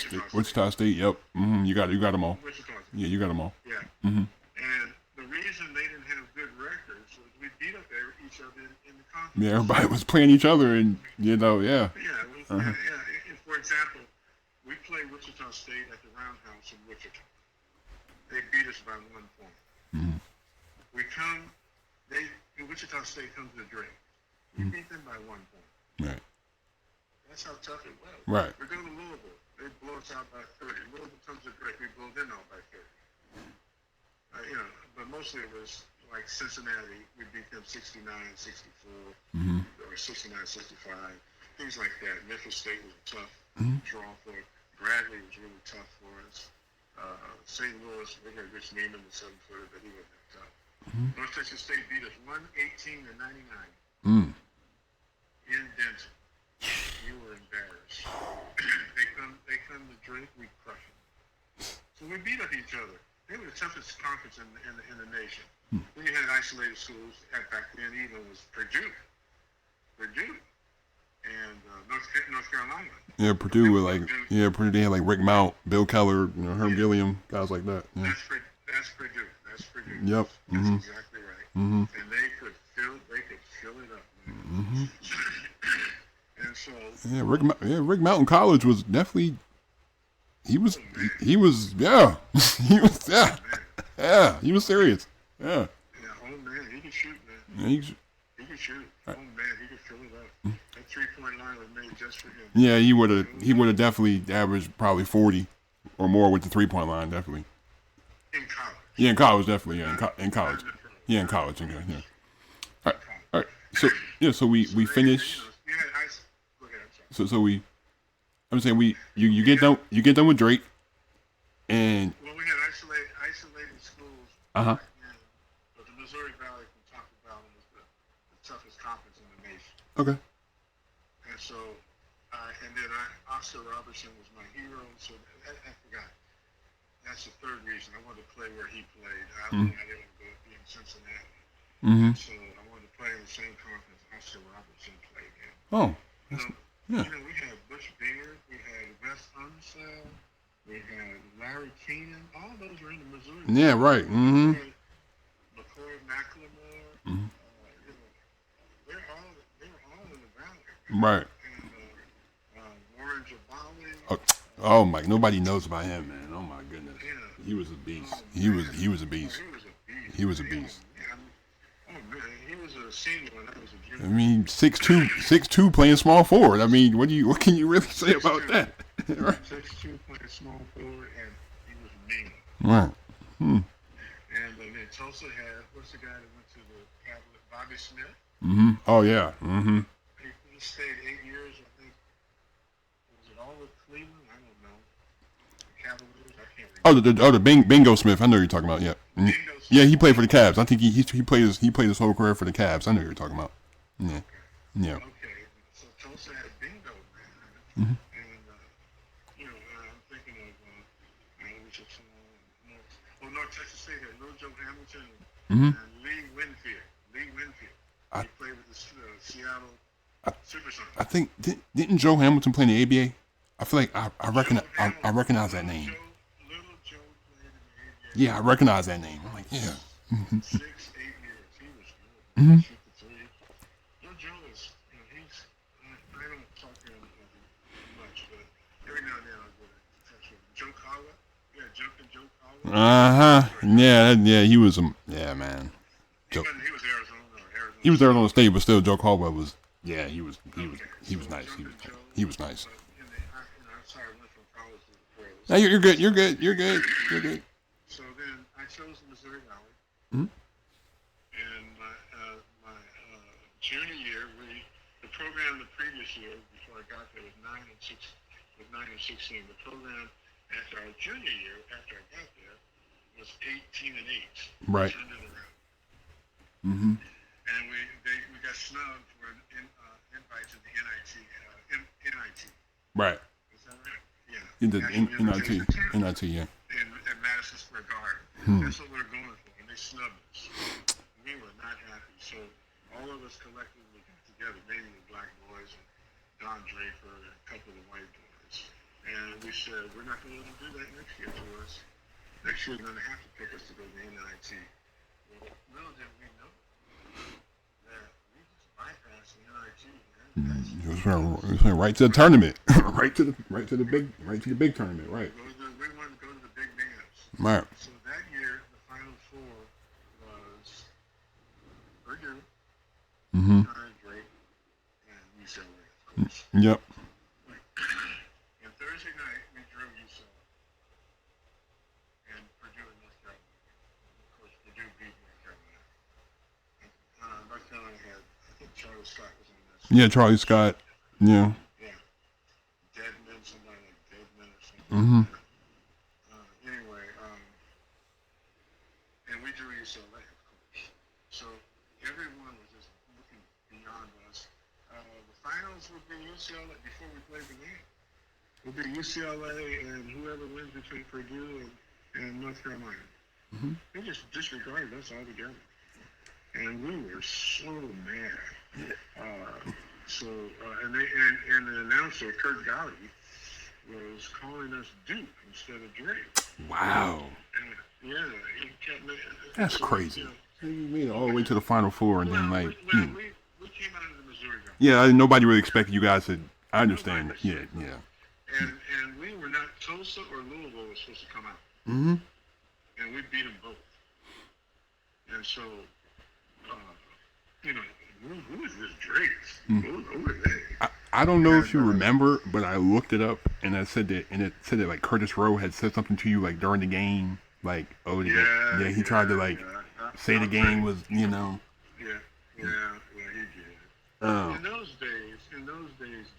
[SPEAKER 1] State. Yep. Mm-hmm. You got them all.
[SPEAKER 2] Wichita State.
[SPEAKER 1] Yeah, you got them all.
[SPEAKER 2] Yeah.
[SPEAKER 1] Mm-hmm.
[SPEAKER 2] And the reason they didn't have good records was we beat up each other in the conference.
[SPEAKER 1] Yeah, everybody was playing each other, and yeah.
[SPEAKER 2] Yeah. For example, we played Wichita State at the Roundhouse in Wichita. They beat us by 1 point.
[SPEAKER 1] Mm-hmm.
[SPEAKER 2] Wichita State comes to Drake. We beat them by 1 point.
[SPEAKER 1] Right.
[SPEAKER 2] That's how tough it was.
[SPEAKER 1] Right.
[SPEAKER 2] We go to Louisville. They blow us out by 30. Louisville comes to Drake. We blow them out by 30. But mostly it was like Cincinnati. We beat them 69-64 or 69-65. Things like that. Memphis State was a tough draw for it. Bradley was really tough for us. St. Louis, we had Rich Neiman, the 7-footer, but he wasn't that tough. North Texas State beat us 118-99 in Denton. You were embarrassed. they come to Drake, we crush them. So we beat up each other. They were the toughest conference in the nation. Then you had isolated schools. Back then, even was Purdue. and North Carolina.
[SPEAKER 1] Yeah, Purdue with like Purdue they had like Rick Mount, Bill Keller, Herb Gilliam, guys like that. Yeah.
[SPEAKER 2] That's Purdue. That's Purdue.
[SPEAKER 1] Yep.
[SPEAKER 2] That's exactly right.
[SPEAKER 1] Mm-hmm.
[SPEAKER 2] And they could fill it up.
[SPEAKER 1] Mm-hmm.
[SPEAKER 2] And so
[SPEAKER 1] Rick Mountain College was definitely he was he was he was serious. Yeah.
[SPEAKER 2] Oh man, he could shoot, man.
[SPEAKER 1] Yeah,
[SPEAKER 2] he could shoot. Oh man, he could fill it up. That 3-point line was made just for him.
[SPEAKER 1] Yeah, he would have definitely averaged probably 40 or more with the 3-point line, definitely.
[SPEAKER 2] In college.
[SPEAKER 1] Yeah, in college, definitely. Yeah, in college. Yeah, in college. Okay, yeah. All right. So we finish. I'm saying you get done with Drake, and
[SPEAKER 2] well, we had isolated schools.
[SPEAKER 1] Uh-huh.
[SPEAKER 2] But the Missouri Valley from top to bottom was the toughest conference in the nation.
[SPEAKER 1] Okay.
[SPEAKER 2] And so, and then Oscar Robertson was my hero. So I forgot. That's the third reason I wanted to play where he played. I didn't want to go be in Cincinnati.
[SPEAKER 1] Mm-hmm.
[SPEAKER 2] So I wanted to play in the same conference Oscar Robertson played in.
[SPEAKER 1] Oh.
[SPEAKER 2] Yeah. We had Bush Beard, we had Wes Unseld, we had Larry Keenan. All those were in the Missouri.
[SPEAKER 1] Yeah, right. Mm-hmm.
[SPEAKER 2] McCoy McLemore.
[SPEAKER 1] Mm-hmm.
[SPEAKER 2] They were all in the Valley.
[SPEAKER 1] Right.
[SPEAKER 2] And Warren Jabali.
[SPEAKER 1] Oh my! Nobody knows about him, man. Oh my goodness. Yeah. He was a beast. He was a beast.
[SPEAKER 2] He was a beast.
[SPEAKER 1] He was a beast.
[SPEAKER 2] Oh man, he was a senior when I was a junior.
[SPEAKER 1] I mean, 6'2", playing small forward. I mean, what can you really say about that?
[SPEAKER 2] Right. 6'2", playing small forward, and he was mean.
[SPEAKER 1] Right.
[SPEAKER 2] And then Tulsa had what's the guy that went to the Cavaliers, Bobby Smith.
[SPEAKER 1] Mm-hmm. Oh yeah. Mm-hmm.
[SPEAKER 2] He stayed 8 years, I think. Was it all with Cleveland? I don't know. The Cavaliers, I can't remember.
[SPEAKER 1] The Bingo Smith. I know who you're talking about. Yeah. Mm-hmm.
[SPEAKER 2] Bingo Smith.
[SPEAKER 1] Yeah, he played for the Cavs. I think he played his whole career for the Cavs. I know who you're talking about. Yeah.
[SPEAKER 2] Okay.
[SPEAKER 1] Yeah.
[SPEAKER 2] Okay. So Tulsa had Bingo, man.
[SPEAKER 1] Mm-hmm.
[SPEAKER 2] And I'm thinking of North Texas State had Joe Hamilton and Lee Winfield. He played with the Seattle Supersonics.
[SPEAKER 1] I think didn't Joe Hamilton play in the ABA? I feel like I recognize that name.
[SPEAKER 2] Little Joe played in the ABA.
[SPEAKER 1] Yeah, I recognize that name. I'm like, yeah.
[SPEAKER 2] 6, 8 years. He was good. Shoot the three. Joe is, I don't talk to him much, but every now and then I'll go to touch with him. Joe Collar. Yeah, Jumping Joe Collar.
[SPEAKER 1] Yeah, he was yeah, man.
[SPEAKER 2] He was Arizona.
[SPEAKER 1] He was Arizona State, but still, Joe Caldwell was. Yeah, he was nice. He was nice.
[SPEAKER 2] I'm sorry, I went from college to the pros.
[SPEAKER 1] No, you're good.
[SPEAKER 2] So then I chose the Missouri Valley.
[SPEAKER 1] Mm-hmm.
[SPEAKER 2] And my junior year, the program the previous year before I got there was 9 and 16. The program after our junior year, after I got there, was 18 and 8.
[SPEAKER 1] Right.
[SPEAKER 2] Turned it around.
[SPEAKER 1] Mm-hmm.
[SPEAKER 2] And we got snubbed for an invite to the NIT.
[SPEAKER 1] Right.
[SPEAKER 2] Is that right? Yeah.
[SPEAKER 1] NIT, yeah.
[SPEAKER 2] In Madison Square Garden. That's what we were going for, and they snubbed us. We were not happy. So all of us collectively got together, mainly the black boys and Don Draper and a couple of the white boys. And we said, we're not going to let them do that next year to us. Next year, they're going to have to pick us to go to the NIT. Well, little did we know that we just bypassed the NIT.
[SPEAKER 1] It was right to the tournament, right to the big tournament, right?
[SPEAKER 2] We wanted to go to the big dance.
[SPEAKER 1] Right.
[SPEAKER 2] So that year, the Final Four was Purdue, Drake, and UCLA, of course.
[SPEAKER 1] Yep.
[SPEAKER 2] And Thursday night, we drew UCLA and Purdue and North Carolina. Of course, Purdue beat North Carolina. North Carolina had, I think Charlie Scott was on that.
[SPEAKER 1] Yeah, Charlie Scott. Yeah.
[SPEAKER 2] Yeah. Deadman, somebody like Deadman or something.
[SPEAKER 1] Mm-hmm.
[SPEAKER 2] Anyway, and we drew UCLA, of course. So everyone was just looking beyond us. The finals would be UCLA before we played the game. It would be UCLA and whoever wins between Purdue and North Carolina.
[SPEAKER 1] Mm-hmm.
[SPEAKER 2] They just disregarded us altogether. And we were so mad. So and the announcer Kurt Gowdy was calling us Duke instead of Drake.
[SPEAKER 1] Wow.
[SPEAKER 2] And, yeah, he kept making.
[SPEAKER 1] That's
[SPEAKER 2] So,
[SPEAKER 1] crazy.
[SPEAKER 2] You know,
[SPEAKER 1] You made it all the way to the Final Four, and then like,
[SPEAKER 2] we came out of the Missouri Valley.
[SPEAKER 1] yeah, nobody really expected you guys to. I understand. Yeah.
[SPEAKER 2] And we were not Tulsa or Louisville was supposed to come out.
[SPEAKER 1] Mm-hmm.
[SPEAKER 2] And we beat them both. And so, you know, who is this Drake? Who is that?
[SPEAKER 1] I don't know if you remember, but I looked it up and it said that like Curtis Rowe had said something to you like during the game, like he tried to like say the game was
[SPEAKER 2] Yeah, he did. In those days,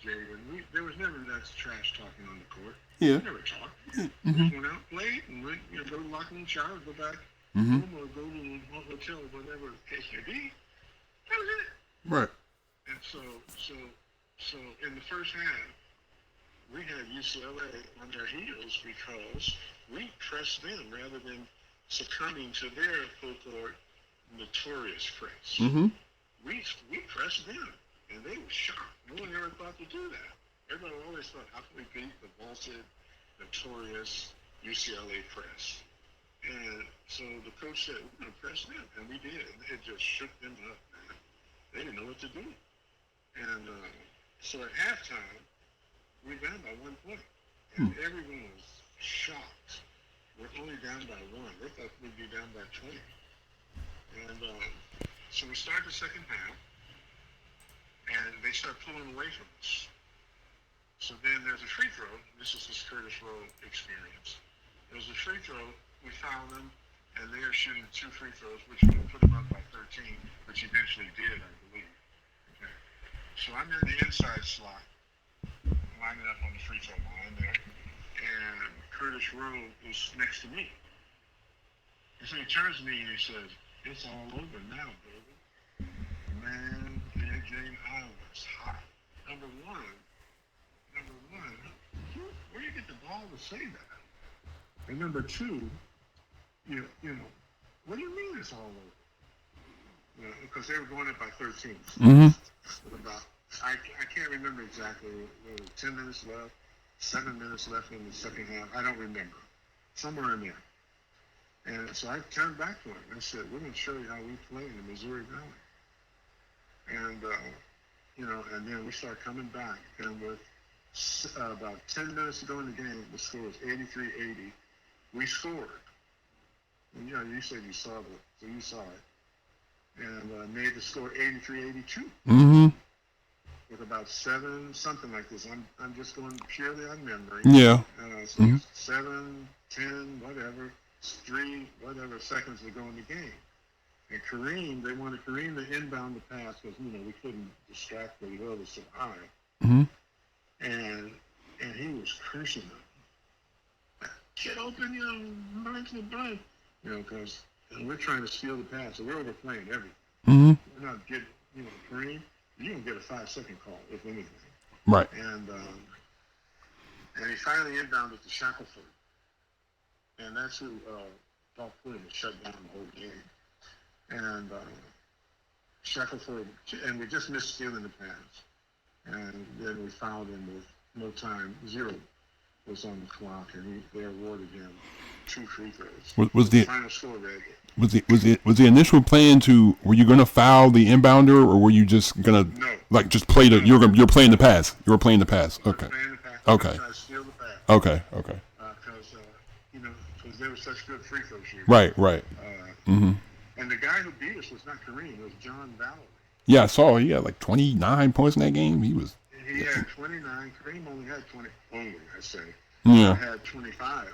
[SPEAKER 2] Jaden, there was never that trash talking on the court.
[SPEAKER 1] Yeah.
[SPEAKER 2] We never talked. We just went out, played, and went, go to the locker room, shower, go back home, or go to the hotel, whatever the case may be. That was it.
[SPEAKER 1] Right.
[SPEAKER 2] And so in the first half, we had UCLA on their heels because we pressed them rather than succumbing to their so-called notorious press.
[SPEAKER 1] Mm-hmm.
[SPEAKER 2] We pressed them, and they were shocked. No one ever thought to do that. Everybody always thought, how can we beat the vaunted, notorious UCLA press? And so the coach said, we're going to press them, and we did. And it just shook them up, man. They didn't know what to do. And so at halftime, we were down by 1 point. And everyone was shocked. We're only down by 1. They thought we'd be down by 20. And so we start the second half, and they start pulling away from us. So then there's a free throw. This is this Curtis Rowe experience. There's a free throw. We foul them, and they are shooting 2 free throws, which would put them up by 13, which eventually did, I believe. Okay. So I'm in the inside slot, lining up on the free throw line there, and Curtis Rowe is next to me. And so he turns to me and he says, "It's all over now, baby." Man, Jane, I was hot. Number one, where do you get the ball to say that? And number two, you know, what do you mean it's all over? Because they were going up by 13.
[SPEAKER 1] Mm-hmm.
[SPEAKER 2] I can't remember exactly. There were 10 minutes left, 7 minutes left in the second half. I don't remember. Somewhere in there. And so I turned back to him and said, "We're going to show you how we play in the Missouri Valley." And, and then we start coming back. And with about 10 minutes to go in the game, the score was 83-80. We scored. And, you said you saw it, so you saw it. And made the score 83-82.
[SPEAKER 1] Mm-hmm.
[SPEAKER 2] With about 7, something like this. I'm just going purely on memory.
[SPEAKER 1] Yeah.
[SPEAKER 2] So 7, 10, whatever, 3, whatever seconds to go in the game. And Kareem, they wanted Kareem to inbound the pass because, we couldn't distract the hill was so high.
[SPEAKER 1] Mm-hmm.
[SPEAKER 2] And he was cursing them. "Get open, mind the ball." Because we're trying to steal the pass. So we're overplaying everything.
[SPEAKER 1] Mm-hmm.
[SPEAKER 2] We're not getting, Kareem, you're going to get a 5-second call, if anything.
[SPEAKER 1] Right.
[SPEAKER 2] And he finally inbounded to Shackelford. And that's who Paul Quinn shut down the whole game. And Shackelford, and we just missed stealing the pass. And then we fouled him with no time, 0 was on the clock, and they awarded him 2 free throws. Was the final score read?
[SPEAKER 1] Was the initial plan to, were you gonna foul the inbounder, or were you just gonna just play the you're playing the pass? You were playing the pass. Okay. Okay.
[SPEAKER 2] Steal the pass.
[SPEAKER 1] Okay.
[SPEAKER 2] Because they were such good free throw shooters.
[SPEAKER 1] Right.
[SPEAKER 2] And the guy who beat us was not Kareem, it was John Valerie.
[SPEAKER 1] Yeah, I saw he had like 29 points in that game. He
[SPEAKER 2] had 29. Kareem only had 20. Only, I say.
[SPEAKER 1] Yeah.
[SPEAKER 2] I had 25.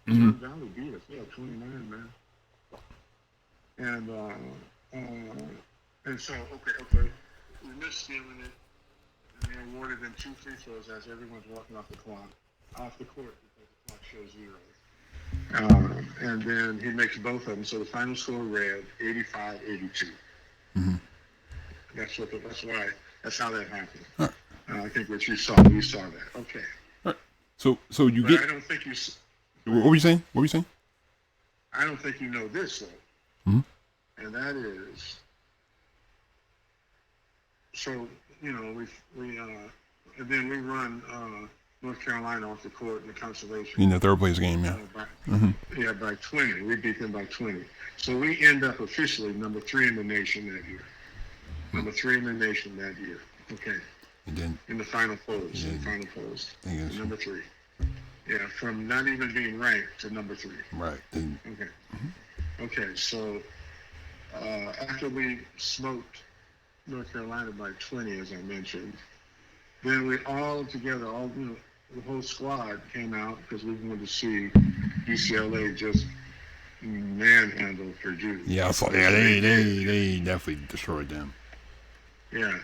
[SPEAKER 2] John Valley beat us. He had 29, man. And so, okay. We missed stealing it. And they awarded them 2 free throws as everyone's walking off the court because the clock shows 0. And then he makes both of them. So the final score read 85-82.
[SPEAKER 1] Mm-hmm.
[SPEAKER 2] That's how that happened.
[SPEAKER 1] Right.
[SPEAKER 2] I think what you saw that. Okay.
[SPEAKER 1] Right. So you
[SPEAKER 2] I don't think you.
[SPEAKER 1] What were you saying?
[SPEAKER 2] I don't think you know this though.
[SPEAKER 1] Mm-hmm.
[SPEAKER 2] And that is, so and then we run North Carolina off the court in the consolation.
[SPEAKER 1] In the third place game, yeah.
[SPEAKER 2] By 20. We beat them by 20. So we end up officially number 3 in the nation that year. Number 3 in the nation that year. Okay.
[SPEAKER 1] And then
[SPEAKER 2] in the Final Fours. Number 3. Yeah, from not even being ranked to number 3.
[SPEAKER 1] Right.
[SPEAKER 2] Okay. Okay. So after we smoked North Carolina by 20, as I mentioned, then we all together, the whole squad came out because we wanted to see UCLA just manhandle Purdue.
[SPEAKER 1] Yeah, I saw. Yeah, they definitely destroyed them.
[SPEAKER 2] Yeah,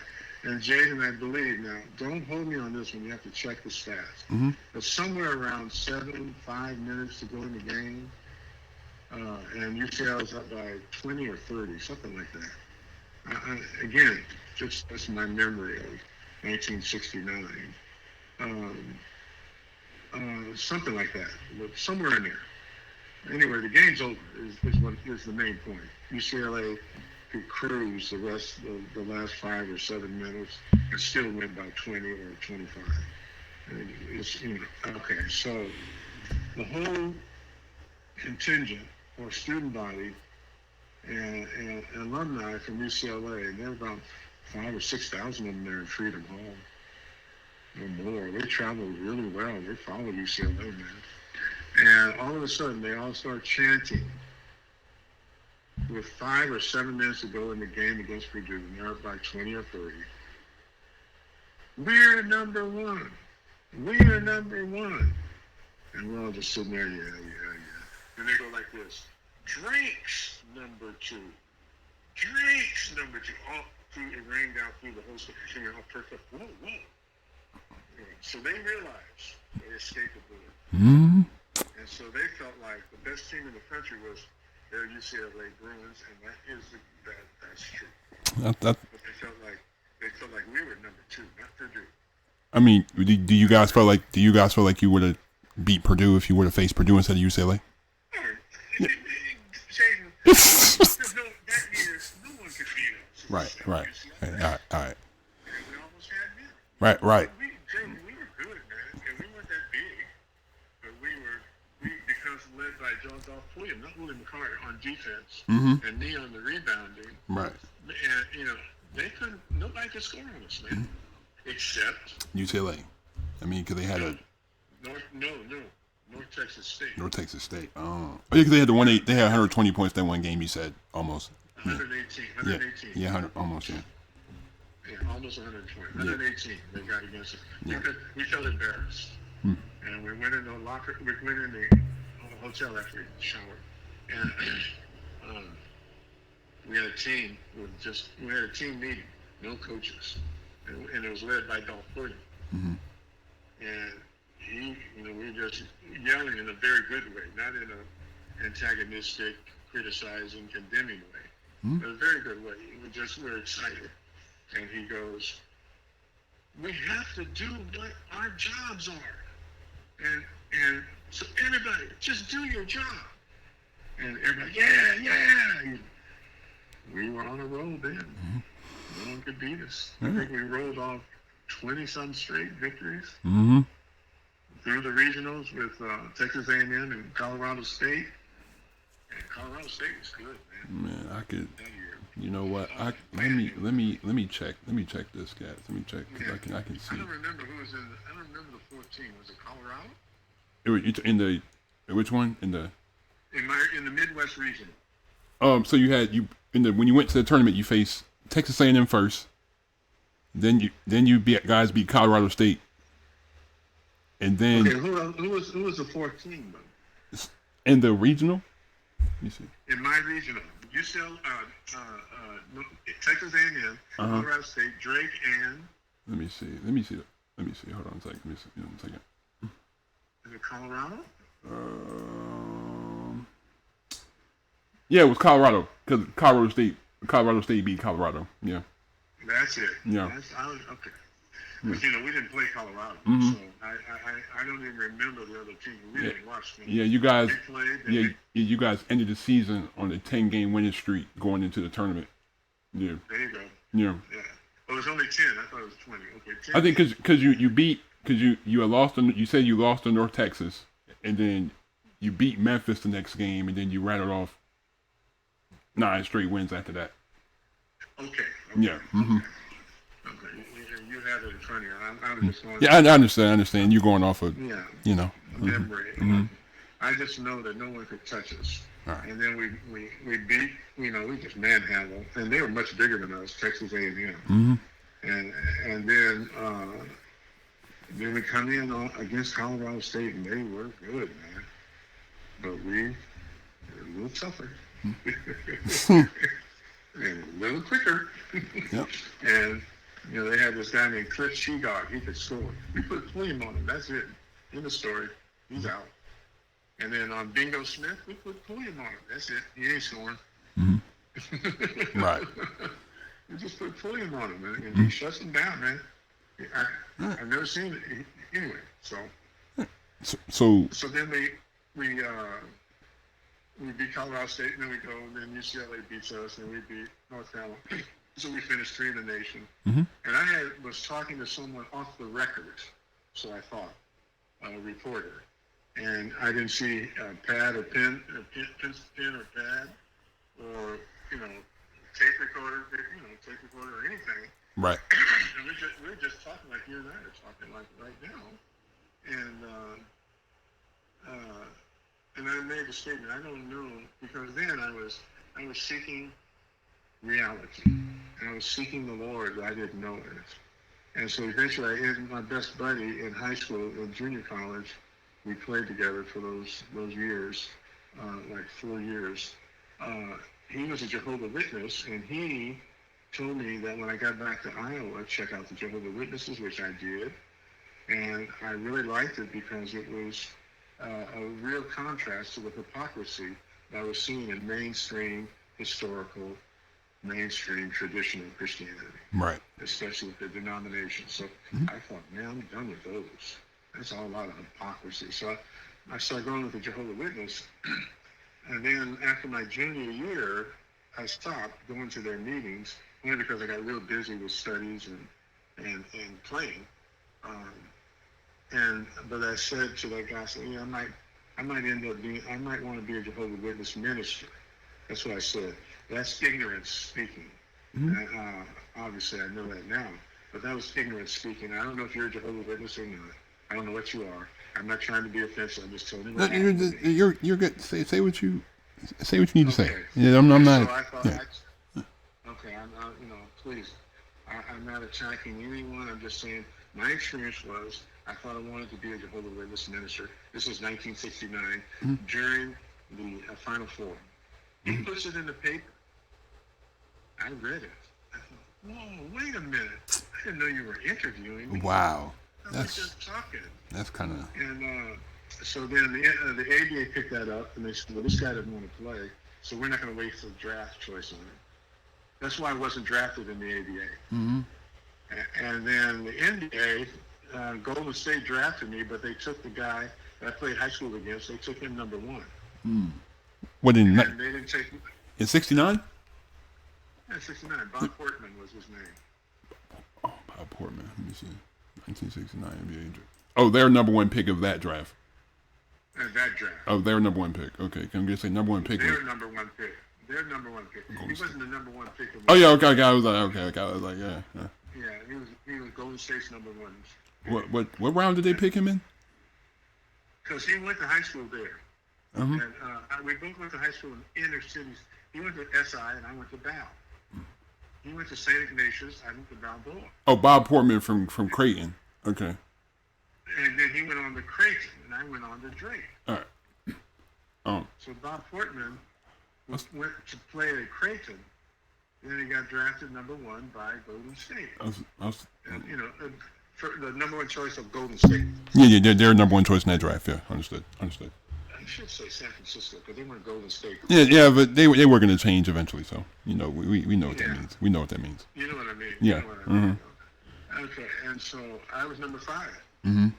[SPEAKER 2] and Jaden, I believe now. Don't hold me on this one. You have to check the stats. But somewhere around 5 minutes to go in the game, and UCLA is up by 20 or 30, something like that. Again, just that's my memory of 1969. Something like that, but somewhere in there. Anyway, the game's over is the main point. UCLA could cruise the rest of the last 5 or 7 minutes and still win by 20 or 25. And okay, so the whole contingent or student body and alumni from UCLA, and there were about 5,000 or 6,000 of them there in Freedom Hall. No more. They traveled really well. They followed UCLA, man. And all of a sudden, they all start chanting with 5 or 7 minutes to go in the game against Purdue, and they're up by 20 or 30. We're number 1. We're number 1. And we're all just sitting there, yeah. And they go like this. Drake's number 2. Drake's number 2. All through, it rang out through the whole thing, all perked up. Whoa. So they realized they escaped the bullet. And so they felt like the best team in the country was their UCLA Bruins, and that's true. But they felt like we were number 2, not Purdue.
[SPEAKER 1] I mean, do you guys feel like you would have beat Purdue if you would have faced Purdue instead of UCLA?
[SPEAKER 2] Jaden, that year, no one could beat us.
[SPEAKER 1] Right. All right.
[SPEAKER 2] And we almost had them.
[SPEAKER 1] Right.
[SPEAKER 2] We were good, man, and we weren't that big, but we because led by John Dolph Williams, not Willie McCarter on defense, and me on the rebounding.
[SPEAKER 1] Right.
[SPEAKER 2] And nobody could score on us, man, except
[SPEAKER 1] UCLA. I mean, because they had
[SPEAKER 2] North Texas State.
[SPEAKER 1] North Texas State. Oh, yeah, because they had they had 120 points that one game. You said almost.
[SPEAKER 2] 118.
[SPEAKER 1] Yeah, 100 almost. Yeah.
[SPEAKER 2] Yeah, almost 120. 118 they got against us. Yeah. We felt embarrassed. And we went in the hotel after we showered. And we had a team meeting, no coaches. And it was led by Dolph Williams. And we were just yelling in a very good way, not in an antagonistic, criticizing, condemning way. In a very good way. We were excited. And he goes, we have to do what our jobs are. And so everybody, just do your job. And everybody, yeah. We were on a roll then. No one could beat us. I think we rolled off 20-some straight victories. Through the regionals with Texas A&M and Colorado State. And Colorado State was good, man.
[SPEAKER 1] Man, I could. You know what? Let me check this, guys. Let me check because I can see.
[SPEAKER 2] I don't remember the 14. Was it Colorado?
[SPEAKER 1] In the which one? In the
[SPEAKER 2] Midwest region.
[SPEAKER 1] So when you went to the tournament, you faced Texas A&M first. Then you guys beat Colorado State. And then
[SPEAKER 2] who was the 14 though?
[SPEAKER 1] In the regional? Let me see.
[SPEAKER 2] In my regional, Texas A&M, Colorado State, Drake, and.
[SPEAKER 1] Let me see. Hold on a second. Let me see. One second.
[SPEAKER 2] Is it Colorado?
[SPEAKER 1] Yeah, it was Colorado because Colorado State beat Colorado. Yeah.
[SPEAKER 2] That's it.
[SPEAKER 1] Yeah.
[SPEAKER 2] Okay. But, we didn't play Colorado, so I don't even remember the other team. We didn't watch them.
[SPEAKER 1] Yeah, you guys. You guys ended the season on a 10-game winning streak going into the tournament. Yeah.
[SPEAKER 2] There you go.
[SPEAKER 1] Yeah.
[SPEAKER 2] But was only 10. I thought it was 20. Okay, 10.
[SPEAKER 1] I think because you had lost you said you lost to North Texas, and then you beat Memphis the next game, and then you rattled off 9 straight wins after that.
[SPEAKER 2] Okay.
[SPEAKER 1] Yeah. Mm-hmm.
[SPEAKER 2] Okay. You have it in front of you. I'm just going.
[SPEAKER 1] Yeah, I understand. I understand. You're going off of
[SPEAKER 2] memory.
[SPEAKER 1] Mm-hmm.
[SPEAKER 2] I just know that no one could touch us.
[SPEAKER 1] Right.
[SPEAKER 2] And then we beat. We just manhandled, and they were much bigger than us, Texas A&M.
[SPEAKER 1] Mm-hmm.
[SPEAKER 2] And then we come in against Colorado State, and they were good, man. But we were a little tougher. And a little quicker.
[SPEAKER 1] Yep.
[SPEAKER 2] And, they had this guy named Cliff Shegog. He could score. We put William on him. That's it. End of story. He's out. And then on Bingo Smith, we put William on him. That's it. He ain't scoring.
[SPEAKER 1] Mm-hmm. Right.
[SPEAKER 2] We just put William on him, man. And he shuts him down, man. I've never seen it. Anyway, so then we beat Colorado State, and then we go, and then UCLA beats us, and we beat North Carolina. So we finished 3 in the nation.
[SPEAKER 1] Mm-hmm.
[SPEAKER 2] And I was talking to someone off the record, so I thought, a reporter, and I didn't see a pad or pen or pad, or tape recorder, or anything.
[SPEAKER 1] Right.
[SPEAKER 2] And we're just talking like you and I are talking like right now, and I made a statement. I don't know, because then I was seeking reality, and I was seeking the Lord, but I didn't know it. And so eventually, my best buddy in high school, in junior college, we played together for those years, like 4 years. He was a Jehovah's Witness, and he told me that when I got back to Iowa, check out the Jehovah's Witnesses, which I did. And I really liked it because it was a real contrast to the hypocrisy that I was seeing in mainstream, historical, mainstream, traditional Christianity.
[SPEAKER 1] Right.
[SPEAKER 2] Especially with the denominations. So I thought, man, I'm done with those. That's all a lot of hypocrisy. So I started going with the Jehovah's Witness. And then after my junior year, I stopped going to their meetings, only because I got real busy with studies and playing. But I said to that guy, I said, I might want to be a Jehovah's Witness minister. That's what I said. That's ignorance speaking. Mm-hmm. Obviously, I know that now, but that was ignorance speaking. I don't know if you're a Jehovah's Witness or not. I don't know what you are. I'm not trying to be offensive. I'm just telling you.
[SPEAKER 1] You're good. Say what you need to say. Yeah, I'm not.
[SPEAKER 2] So I thought, okay, please. I'm not attacking anyone. I'm just saying my experience was I thought I wanted to be a Jehovah's Witness minister. This was 1969 during the Final Four. He puts it in the paper. I read it. I thought, whoa, wait a minute. I didn't know you were interviewing me.
[SPEAKER 1] Wow.
[SPEAKER 2] I was just talking.
[SPEAKER 1] That's kind of...
[SPEAKER 2] And so then the ABA picked that up, and they said, well, this guy doesn't want to play, so we're not going to waste a draft choice on him. That's why I wasn't drafted in the ABA. Mm-hmm. And then the NBA, Golden State drafted me, but they took the guy that I played high school against. They took him number 1.
[SPEAKER 1] Mm. What in?
[SPEAKER 2] They didn't take me.
[SPEAKER 1] In 69?
[SPEAKER 2] Yeah, 69. Bob Portman was his name.
[SPEAKER 1] Oh, Bob Portman. Let me see. 1969 NBA draft. Oh, their number 1 pick of that draft.
[SPEAKER 2] That draft.
[SPEAKER 1] Oh, their number 1 pick. Okay, I'm gonna say number 1 pick.
[SPEAKER 2] Their number 1 pick. Their number 1 pick. He wasn't the number 1 pick.
[SPEAKER 1] Oh yeah, okay. I was like, yeah.
[SPEAKER 2] Yeah, he was Golden State's number 1.
[SPEAKER 1] What round did they pick him in?
[SPEAKER 2] Because he went to high school there.
[SPEAKER 1] Mm-hmm.
[SPEAKER 2] And we both went to high school in inner cities. He went to SI and I went to Bal. He went to St. Ignatius. I went to Balboa.
[SPEAKER 1] Oh, Bob Portman from Creighton. Okay.
[SPEAKER 2] And then he went on to Creighton, and I went on to Drake.
[SPEAKER 1] All right. Oh.
[SPEAKER 2] So Bob Portman went to play at Creighton. Then he got drafted number 1 by Golden State. For the number 1 choice of Golden State.
[SPEAKER 1] Yeah, they're number 1 choice in that draft. Yeah, understood.
[SPEAKER 2] I should say San Francisco because they weren't Golden State.
[SPEAKER 1] Yeah, but they were going to change eventually. So we know what that means. We know what that means.
[SPEAKER 2] You know what I mean.
[SPEAKER 1] Yeah.
[SPEAKER 2] You know what I mean. Okay, and so I was number 5.
[SPEAKER 1] Mm-hmm.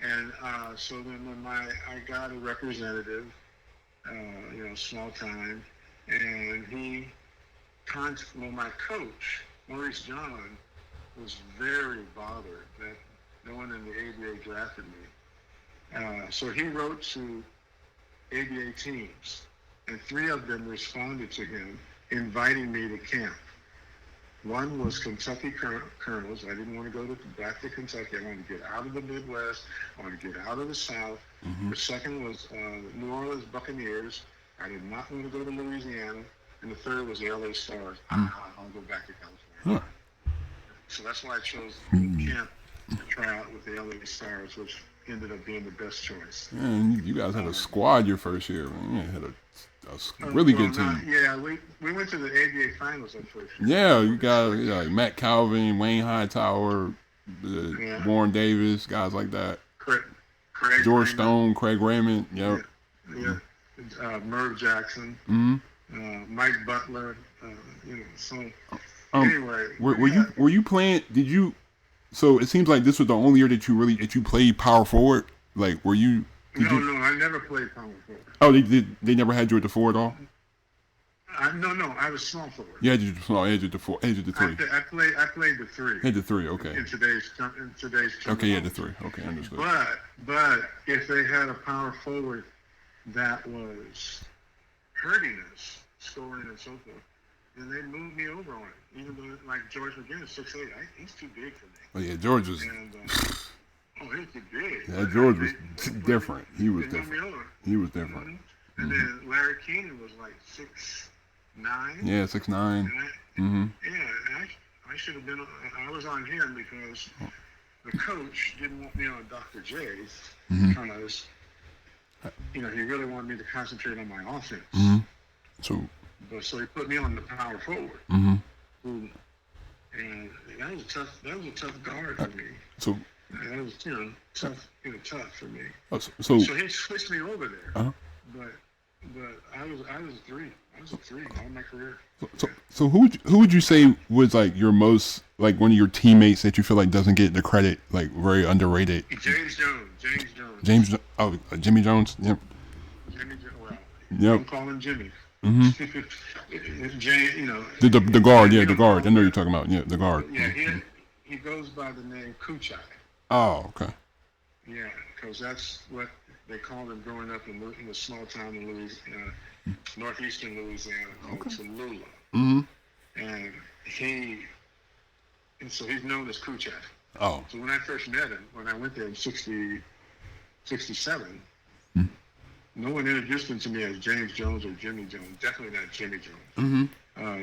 [SPEAKER 2] And so then when I got a representative, small time, and my coach Maurice John was very bothered that no one in the ABA drafted me. So he wrote to ABA teams, and 3 of them responded to him, inviting me to camp. One was Kentucky Colonels. I didn't want to go back to Kentucky. I wanted to get out of the Midwest. I wanted to get out of the South. The second was New Orleans Buccaneers. I did not want to go to Louisiana. And the third was the LA Stars. I'll go back to California. So that's why I chose camp to try out with the LA Stars, which ended up being the best choice.
[SPEAKER 1] Man, you guys had a squad your first year, man. You had a really good team.
[SPEAKER 2] We went to the ABA Finals that first year.
[SPEAKER 1] Yeah, you got Matt Calvin, Wayne Hightower, Warren Davis, guys like that.
[SPEAKER 2] Craig
[SPEAKER 1] George
[SPEAKER 2] Raymond.
[SPEAKER 1] Stone, Craig Raymond. Yep.
[SPEAKER 2] Merv Jackson. Mike Butler. Anyway.
[SPEAKER 1] Were you playing? Did you? So it seems like this was the only year that you played power forward. Like, were you?
[SPEAKER 2] No, I never played power forward.
[SPEAKER 1] Oh, they never had you at the 4 at all?
[SPEAKER 2] No, I was small forward.
[SPEAKER 1] Yeah, you were small, edge at the 4, edge at the 3.
[SPEAKER 2] I played the 3.
[SPEAKER 1] Had the 3, okay.
[SPEAKER 2] In today's
[SPEAKER 1] okay, yeah, the 3, okay, understood.
[SPEAKER 2] But if they had a power forward that was hurting us, scoring and so forth, then they moved me over on it. Even though, like George McGinn is 6'8", he's too big for me.
[SPEAKER 1] Oh yeah, George was.
[SPEAKER 2] And, he's too big.
[SPEAKER 1] Yeah, George was different. He was different. He was different.
[SPEAKER 2] And then Larry Keenan was like 6'9".
[SPEAKER 1] Yeah, 6'9".
[SPEAKER 2] I should have been. I was on him because the coach didn't want me on Dr. J's because he really wanted me to concentrate on my offense. So he put me on the power forward. And that was a tough guard for me.
[SPEAKER 1] So
[SPEAKER 2] that was tough for me.
[SPEAKER 1] So
[SPEAKER 2] he switched me over there. But I was a 3. I was a 3 all my career.
[SPEAKER 1] So who would you say was like your most, like, one of your teammates that you feel like doesn't get the credit, like very underrated?
[SPEAKER 2] James Jones.
[SPEAKER 1] Jimmy Jones. Yep.
[SPEAKER 2] Jimmy Jones. Well,
[SPEAKER 1] yep.
[SPEAKER 2] I'm calling Jimmy.
[SPEAKER 1] The guard. Yeah, the guard. I know you're talking about. Yeah, the guard.
[SPEAKER 2] Yeah, he goes by the name Kuchai.
[SPEAKER 1] Oh, okay.
[SPEAKER 2] Yeah, because that's what they called him growing up in a small town in Louisiana, northeastern Louisiana called Tallulah. And so he's known as Kuchai.
[SPEAKER 1] Oh.
[SPEAKER 2] So when I first met him, when I went there in 67, no one introduced him to me as James Jones or Jimmy Jones. Definitely not Jimmy Jones.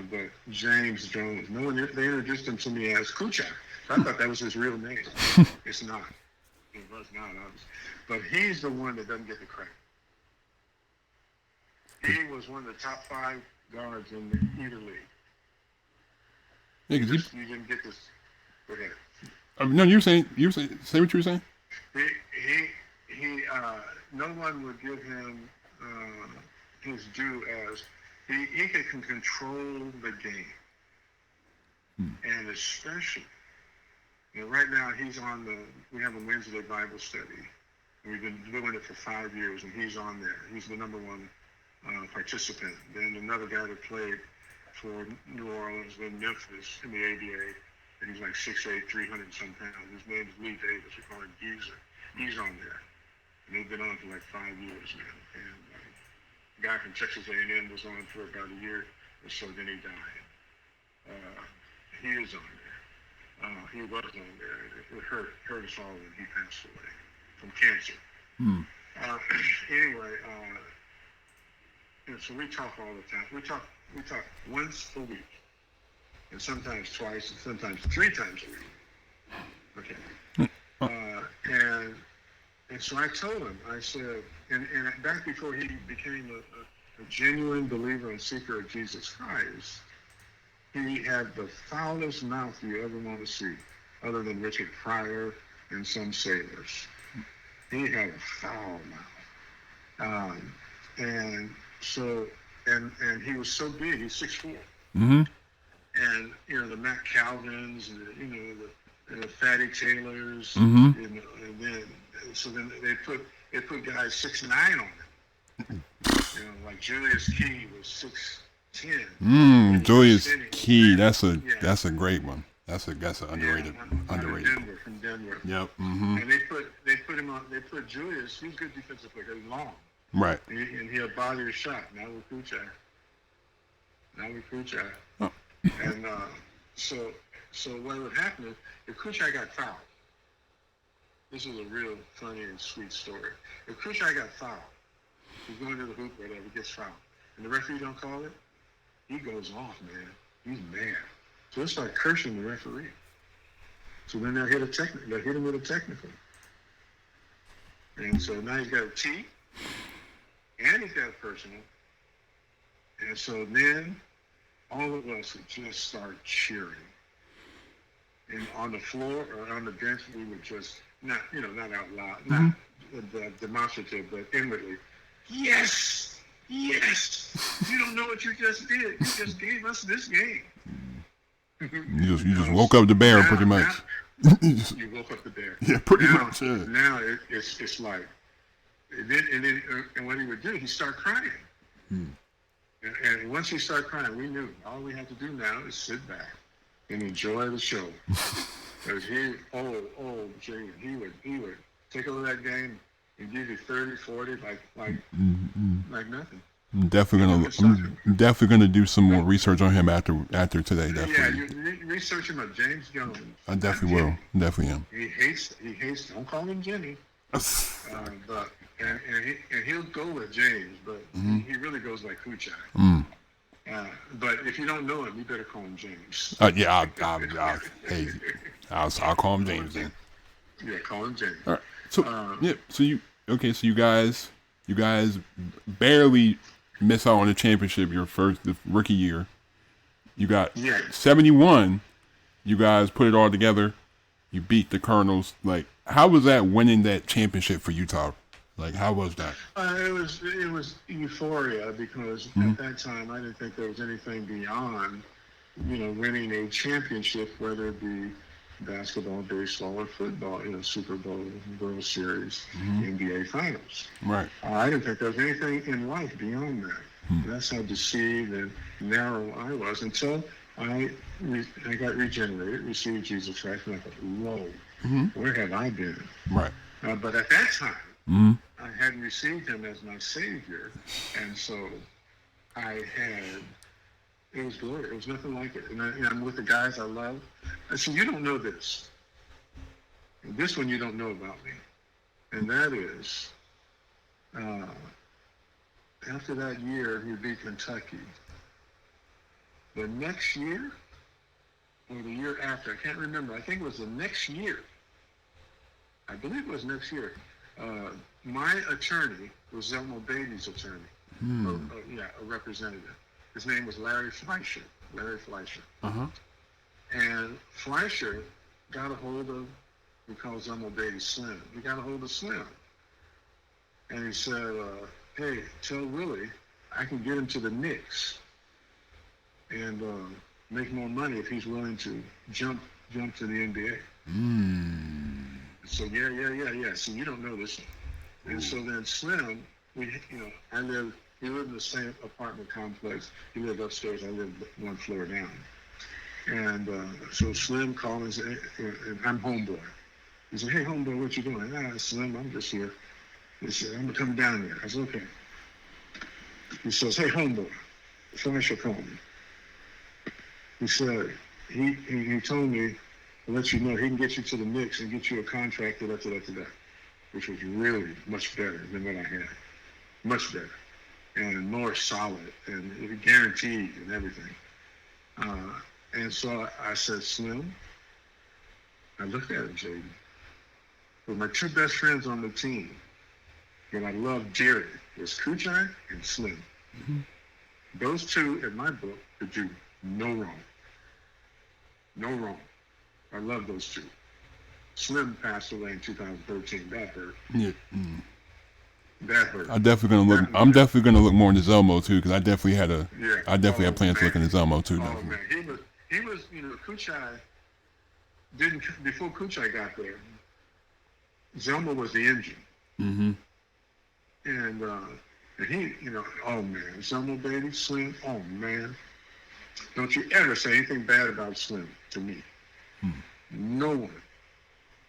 [SPEAKER 2] But James Jones. They introduced him to me as Kuchai. So I thought that was his real name. It's not. It was not, obviously. But he's the one that doesn't get the credit. He was one of the top 5 guards in either league.
[SPEAKER 1] Yeah, because
[SPEAKER 2] you didn't get this. Go ahead.
[SPEAKER 1] No, you were saying. Say what you were saying.
[SPEAKER 2] He no one would give him his due as he can control the game, and especially right now he's on we have a Wednesday Bible study. We've been doing it for 5 years, and he's on there. He's the number 1 participant. Then another guy that played for New Orleans, then Memphis in the ABA, and he's like 6'8", 300 some pounds. His name is Lee Davis. We call him Geezer. He's on there. And they've been on for like 5 years now. And a guy from Texas A&M was on for about a year or so, then he died. He is on there. He was on there. It hurt us all when he passed away from cancer. Anyway, so we talk all the time. We talk once a week, and sometimes twice, and sometimes 3 times a week. Okay. And so I told him, I said, and back before he became a genuine believer and seeker of Jesus Christ, he had the foulest mouth you ever want to see, other than Richard Pryor and some sailors. He had a foul mouth. And he was so big, he's 6'4". And, the Matt Calvins, and, the Fatty Taylors, and then they put guys 6'9" on him. Like Julius Key was 10.
[SPEAKER 1] Julius
[SPEAKER 2] Finney.
[SPEAKER 1] Key.
[SPEAKER 2] Yeah.
[SPEAKER 1] That's a great one. That's an underrated.
[SPEAKER 2] Out of from Denver.
[SPEAKER 1] Yep.
[SPEAKER 2] And they put him on. They put Julius. He's a good defensive player. He's long.
[SPEAKER 1] Right.
[SPEAKER 2] And he'll bother your shot. Now with Kuchar.
[SPEAKER 1] Oh.
[SPEAKER 2] And so what would happen is if Kuchar got fouled. This is a real funny and sweet story. If Kuchar got fouled, he's going to the hoop, whatever, gets fouled, and the referee don't call it, he goes off, man. He's mad. So they start cursing the referee. So then they'll hit him with a technical. And so now he's got a T, and he's got a personal. And so then all of us would just start cheering. And on the floor or on the bench, we would just, not out loud, not demonstrative, but inwardly, yes! Yes! You don't know what you just did. You just gave us this game.
[SPEAKER 1] You just woke up the bear, pretty much.
[SPEAKER 2] You woke up the bear.
[SPEAKER 1] Yeah, pretty much. Yeah.
[SPEAKER 2] Now it's like, and what he would do, he'd start crying. And once he started crying, we knew all we had to do now is sit back and enjoy the show. Because Jay, he would take over that game and give you 30, 40, like nothing.
[SPEAKER 1] I'm definitely gonna do some more research on him after today. Definitely.
[SPEAKER 2] Yeah, you research him on James Jones.
[SPEAKER 1] I definitely will. Definitely am.
[SPEAKER 2] He hates. Don't call him Jimmy. But he'll go with James, but he really goes like Kuchar. But if you don't know him, you better call him James.
[SPEAKER 1] Yeah, I'll call him James then.
[SPEAKER 2] Yeah, call him James.
[SPEAKER 1] All right. So you guys barely miss out on the championship the rookie year. You got 71. You guys put it all together. You beat the Colonels. Like, how was that winning that championship for Utah? Like, how was that?
[SPEAKER 2] It was euphoria because at that time I didn't think there was anything beyond, winning a championship, whether it be basketball, baseball, or football, Super Bowl, World Series, NBA Finals.
[SPEAKER 1] Right.
[SPEAKER 2] I didn't think there was anything in life beyond that. That's how deceived and narrow I was until I got regenerated, received Jesus Christ, and I thought, whoa, where have I been?
[SPEAKER 1] Right.
[SPEAKER 2] But at that time, I hadn't received him as my Savior, and so it was glory. It was nothing like it. And I'm with the guys I love. I said, you don't know this. And this one you don't know about me. And that is, after that year, we beat Kentucky. The next year, or the year after, I can't remember. I think it was the next year. I believe it was next year. My attorney was Zelmo Beatty's attorney, a representative. His name was Larry Fleischer. And Fleischer got a hold of, we call Zelmo Beatty Slim. He got a hold of Slim. And he said, hey, tell Willie I can get him to the Knicks and make more money if he's willing to jump to the NBA. So yeah. So you don't know this. And so then Slim, he lived in the same apartment complex. He lived upstairs. I lived one floor down. And so Slim called and said, and I'm homeboy. He said, hey, homeboy, what you doing? Slim, I'm just here. He said, I'm going to come down there. I said, okay. He says, hey, homeboy, Fleischer called me. He said, he told me to let you know he can get you to the Knicks and get you a contract, which was really much better than what I had. Much better. And more solid and guaranteed and everything. And so I said, Slim, I looked at him, Jaden. With my two best friends on the team, that I loved dearly, was Kuchar and Slim. Those two, in my book, could do no wrong. No wrong. I love those two. Slim passed away in 2013. That hurt. Yeah. That hurt.
[SPEAKER 1] I'm definitely gonna look more into Zelmo too, because I definitely had plans to look into Zelmo too.
[SPEAKER 2] Oh man, he was Kuchar didn't, before Kuchar got there, Zelmo was the engine. And And he, oh man, Summer Baby, Slim, oh man. Don't you ever say anything bad about Slim to me. No one,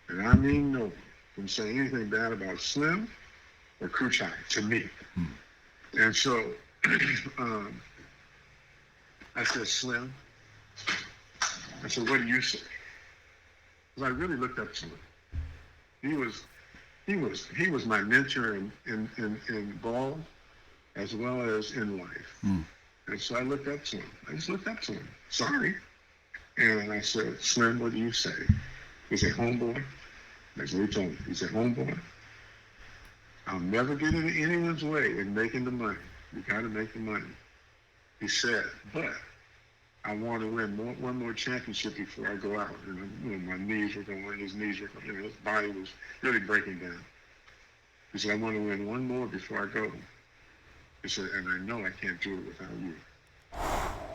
[SPEAKER 2] and I mean no one, can say anything bad about Slim or Kuchai to me. And so I said, Slim, I said, what do you say? Because I really looked up to him. He was my mentor in ball as well as in life. And so I looked up to him. I just looked up to him. Sorry. And I said, Slim, what do you say? He said, homeboy. That's what he told me. He said, homeboy, I'll never get in anyone's way in making the money. You got to make the money. He said, but I want to win one more championship before I go out. And my knees were going, his knees were going, his body was really breaking down. He said, I want to win one more before I go. He said, and I know I can't do it without you.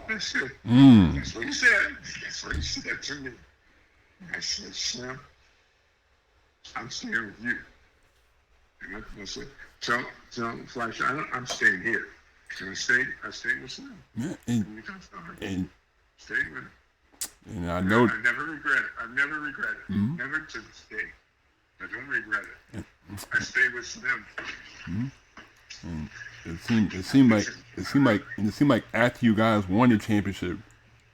[SPEAKER 2] That's it. That's what he said. That's what he said to me. I said, Slim, I'm staying with you. And I said, tell Flash, I'm staying here. And I stayed with Slim.
[SPEAKER 1] Yeah, and
[SPEAKER 2] stayed with him.
[SPEAKER 1] And I know.
[SPEAKER 2] I never regret it. I've never regretted it. Never to this day. I don't regret it. I stayed with Slim.
[SPEAKER 1] And it seemed like after you guys won the championship,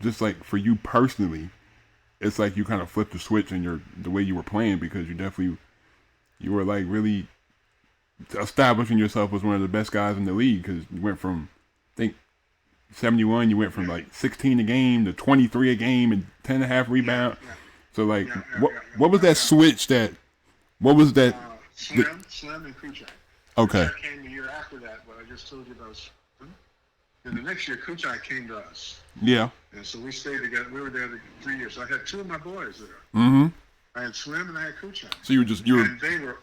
[SPEAKER 1] just like for you personally, it's like you kind of flipped the switch in the way you were playing, because you were like really establishing yourself as one of the best guys in the league, because you went from, I think, 71, you went from like 16 a game to 23 a game and 10.5 rebound. So like, what was that switch what was that?
[SPEAKER 2] Slim and Kuchai.
[SPEAKER 1] Okay.
[SPEAKER 2] Kuchai came the year after that, but I just told you about Slim. And the next year, Kuchai came to us.
[SPEAKER 1] Yeah.
[SPEAKER 2] And so we stayed together. We were there 3 years. So I had two of my boys there. I had Slim and I had Kuchai.
[SPEAKER 1] So
[SPEAKER 2] and they were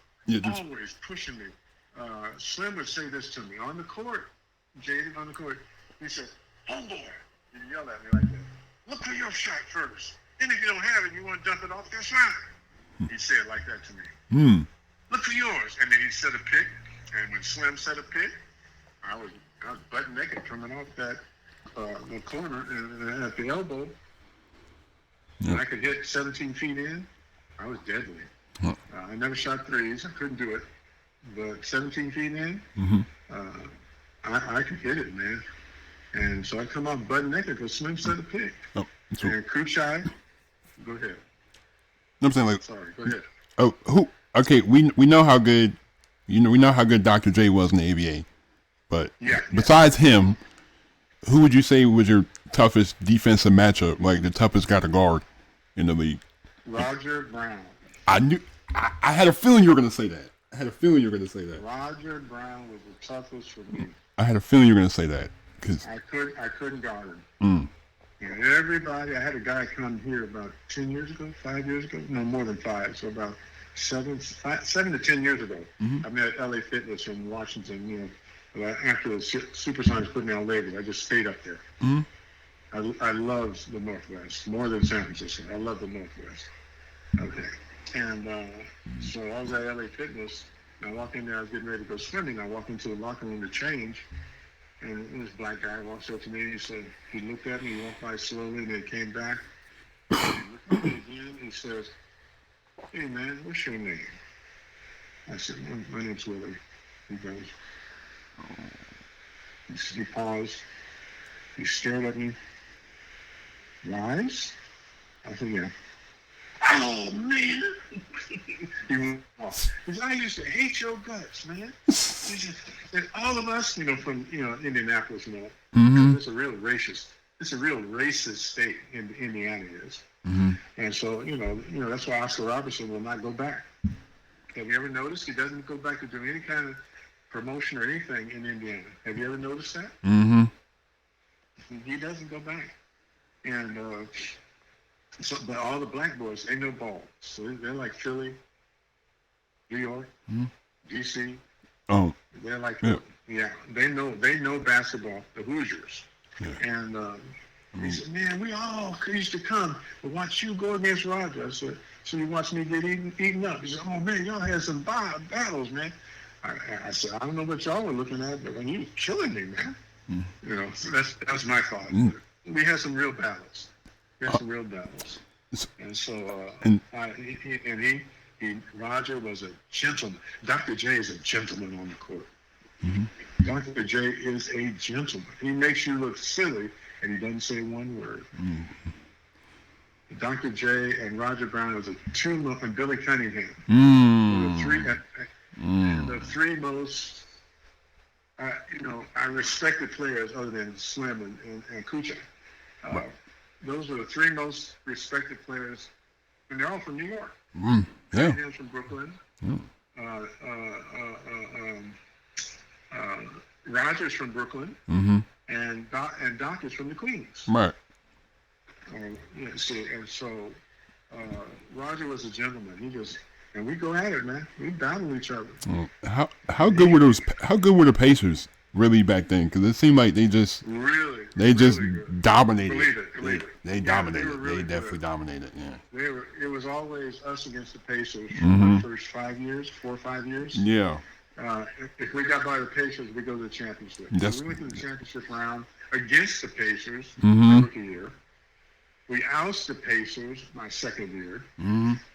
[SPEAKER 2] always pushing me. Slim would say this to me on the court, Jaden on the court. He said, homeboy. He'd yell at me like that. Look for your shot first. And if you don't have it, you want to dump it off, that's fine. He'd say it like that to me. Look for yours. And then he'd set a pick. And when Slim set a pick, I was butt naked coming off that the corner and at the elbow. And I could hit 17 feet in. I was deadly. I never shot threes. I couldn't do it. But 17 feet in, I could hit it, man. And so I come off butt naked because Slim set a pick. And Kuchai, go ahead.
[SPEAKER 1] I'm saying, like,
[SPEAKER 2] sorry, go ahead.
[SPEAKER 1] Oh, who? Okay, we know how good, we know how good Dr. J was in the ABA, but besides him, who would you say was your toughest defensive matchup, like the toughest guy to guard in the league?
[SPEAKER 2] Roger Brown.
[SPEAKER 1] I had a feeling you were going to say that.
[SPEAKER 2] Roger Brown was the toughest for me.
[SPEAKER 1] I had a feeling you were going to say that, because
[SPEAKER 2] I couldn't guard him. And everybody, I had a guy come here about 5 years ago, no, more than 5, so about 7 to 10 years ago. I met at LA Fitness in Washington, after the Supersonics put me on label. I just stayed up there. I love the Northwest more than San Francisco. I love the Northwest. Okay. And so I was at LA Fitness, and I walked in there, I was getting ready to go swimming. I walked into the locker room to change, and this black guy walks up to me, and he looked at me, he walked by slowly, and then came back. He looked at me again, he says, hey man, what's your name? I said, my name's Willie. He goes, he paused, he stared at me. Wise? I said, yeah. Oh man! He went off. Because I used to hate your guts, man. And all of us, from Indianapolis, it's a real racist state. Indiana is, and so that's why Oscar Robertson will not go back. Have you ever noticed he doesn't go back to do any kind of promotion or anything in Indiana? Have you ever noticed that? He doesn't go back, and. But all the black boys, they know ball. So they're like Philly, New York, DC.
[SPEAKER 1] Oh.
[SPEAKER 2] They're like, they know basketball, the Hoosiers. Yeah. And he said, man, we all used to come and watch you go against Roger. I said, so you watch me get eaten up. He said, oh man, y'all had some battles, man. I said, I don't know what y'all were looking at, but when you were killing me, man. You know, so that's my thought. We had some real battles. And so, Roger was a gentleman. Dr. J is a gentleman on the court. Dr. J is a gentleman. He makes you look silly, and he doesn't say one word. Dr. J and Roger Brown was and Billy Cunningham. The three most, I respected players other than Slim and Kuchar. Those are the three most respected players, and they're all from New York. Cunningham's from Brooklyn. Roger's from Brooklyn, and Doc's from the Queens.
[SPEAKER 1] Right.
[SPEAKER 2] So Roger was a gentleman. And we go at it, man. We battle each other.
[SPEAKER 1] How good were the Pacers really back then? Because it seemed like they just dominated. They dominated. They definitely dominated. Yeah.
[SPEAKER 2] It was always us against the Pacers for the first 4 or 5 years.
[SPEAKER 1] Yeah.
[SPEAKER 2] If we got by the Pacers, we go to the championship. So we went to the championship round against the Pacers my rookie year. We oust the Pacers my second year.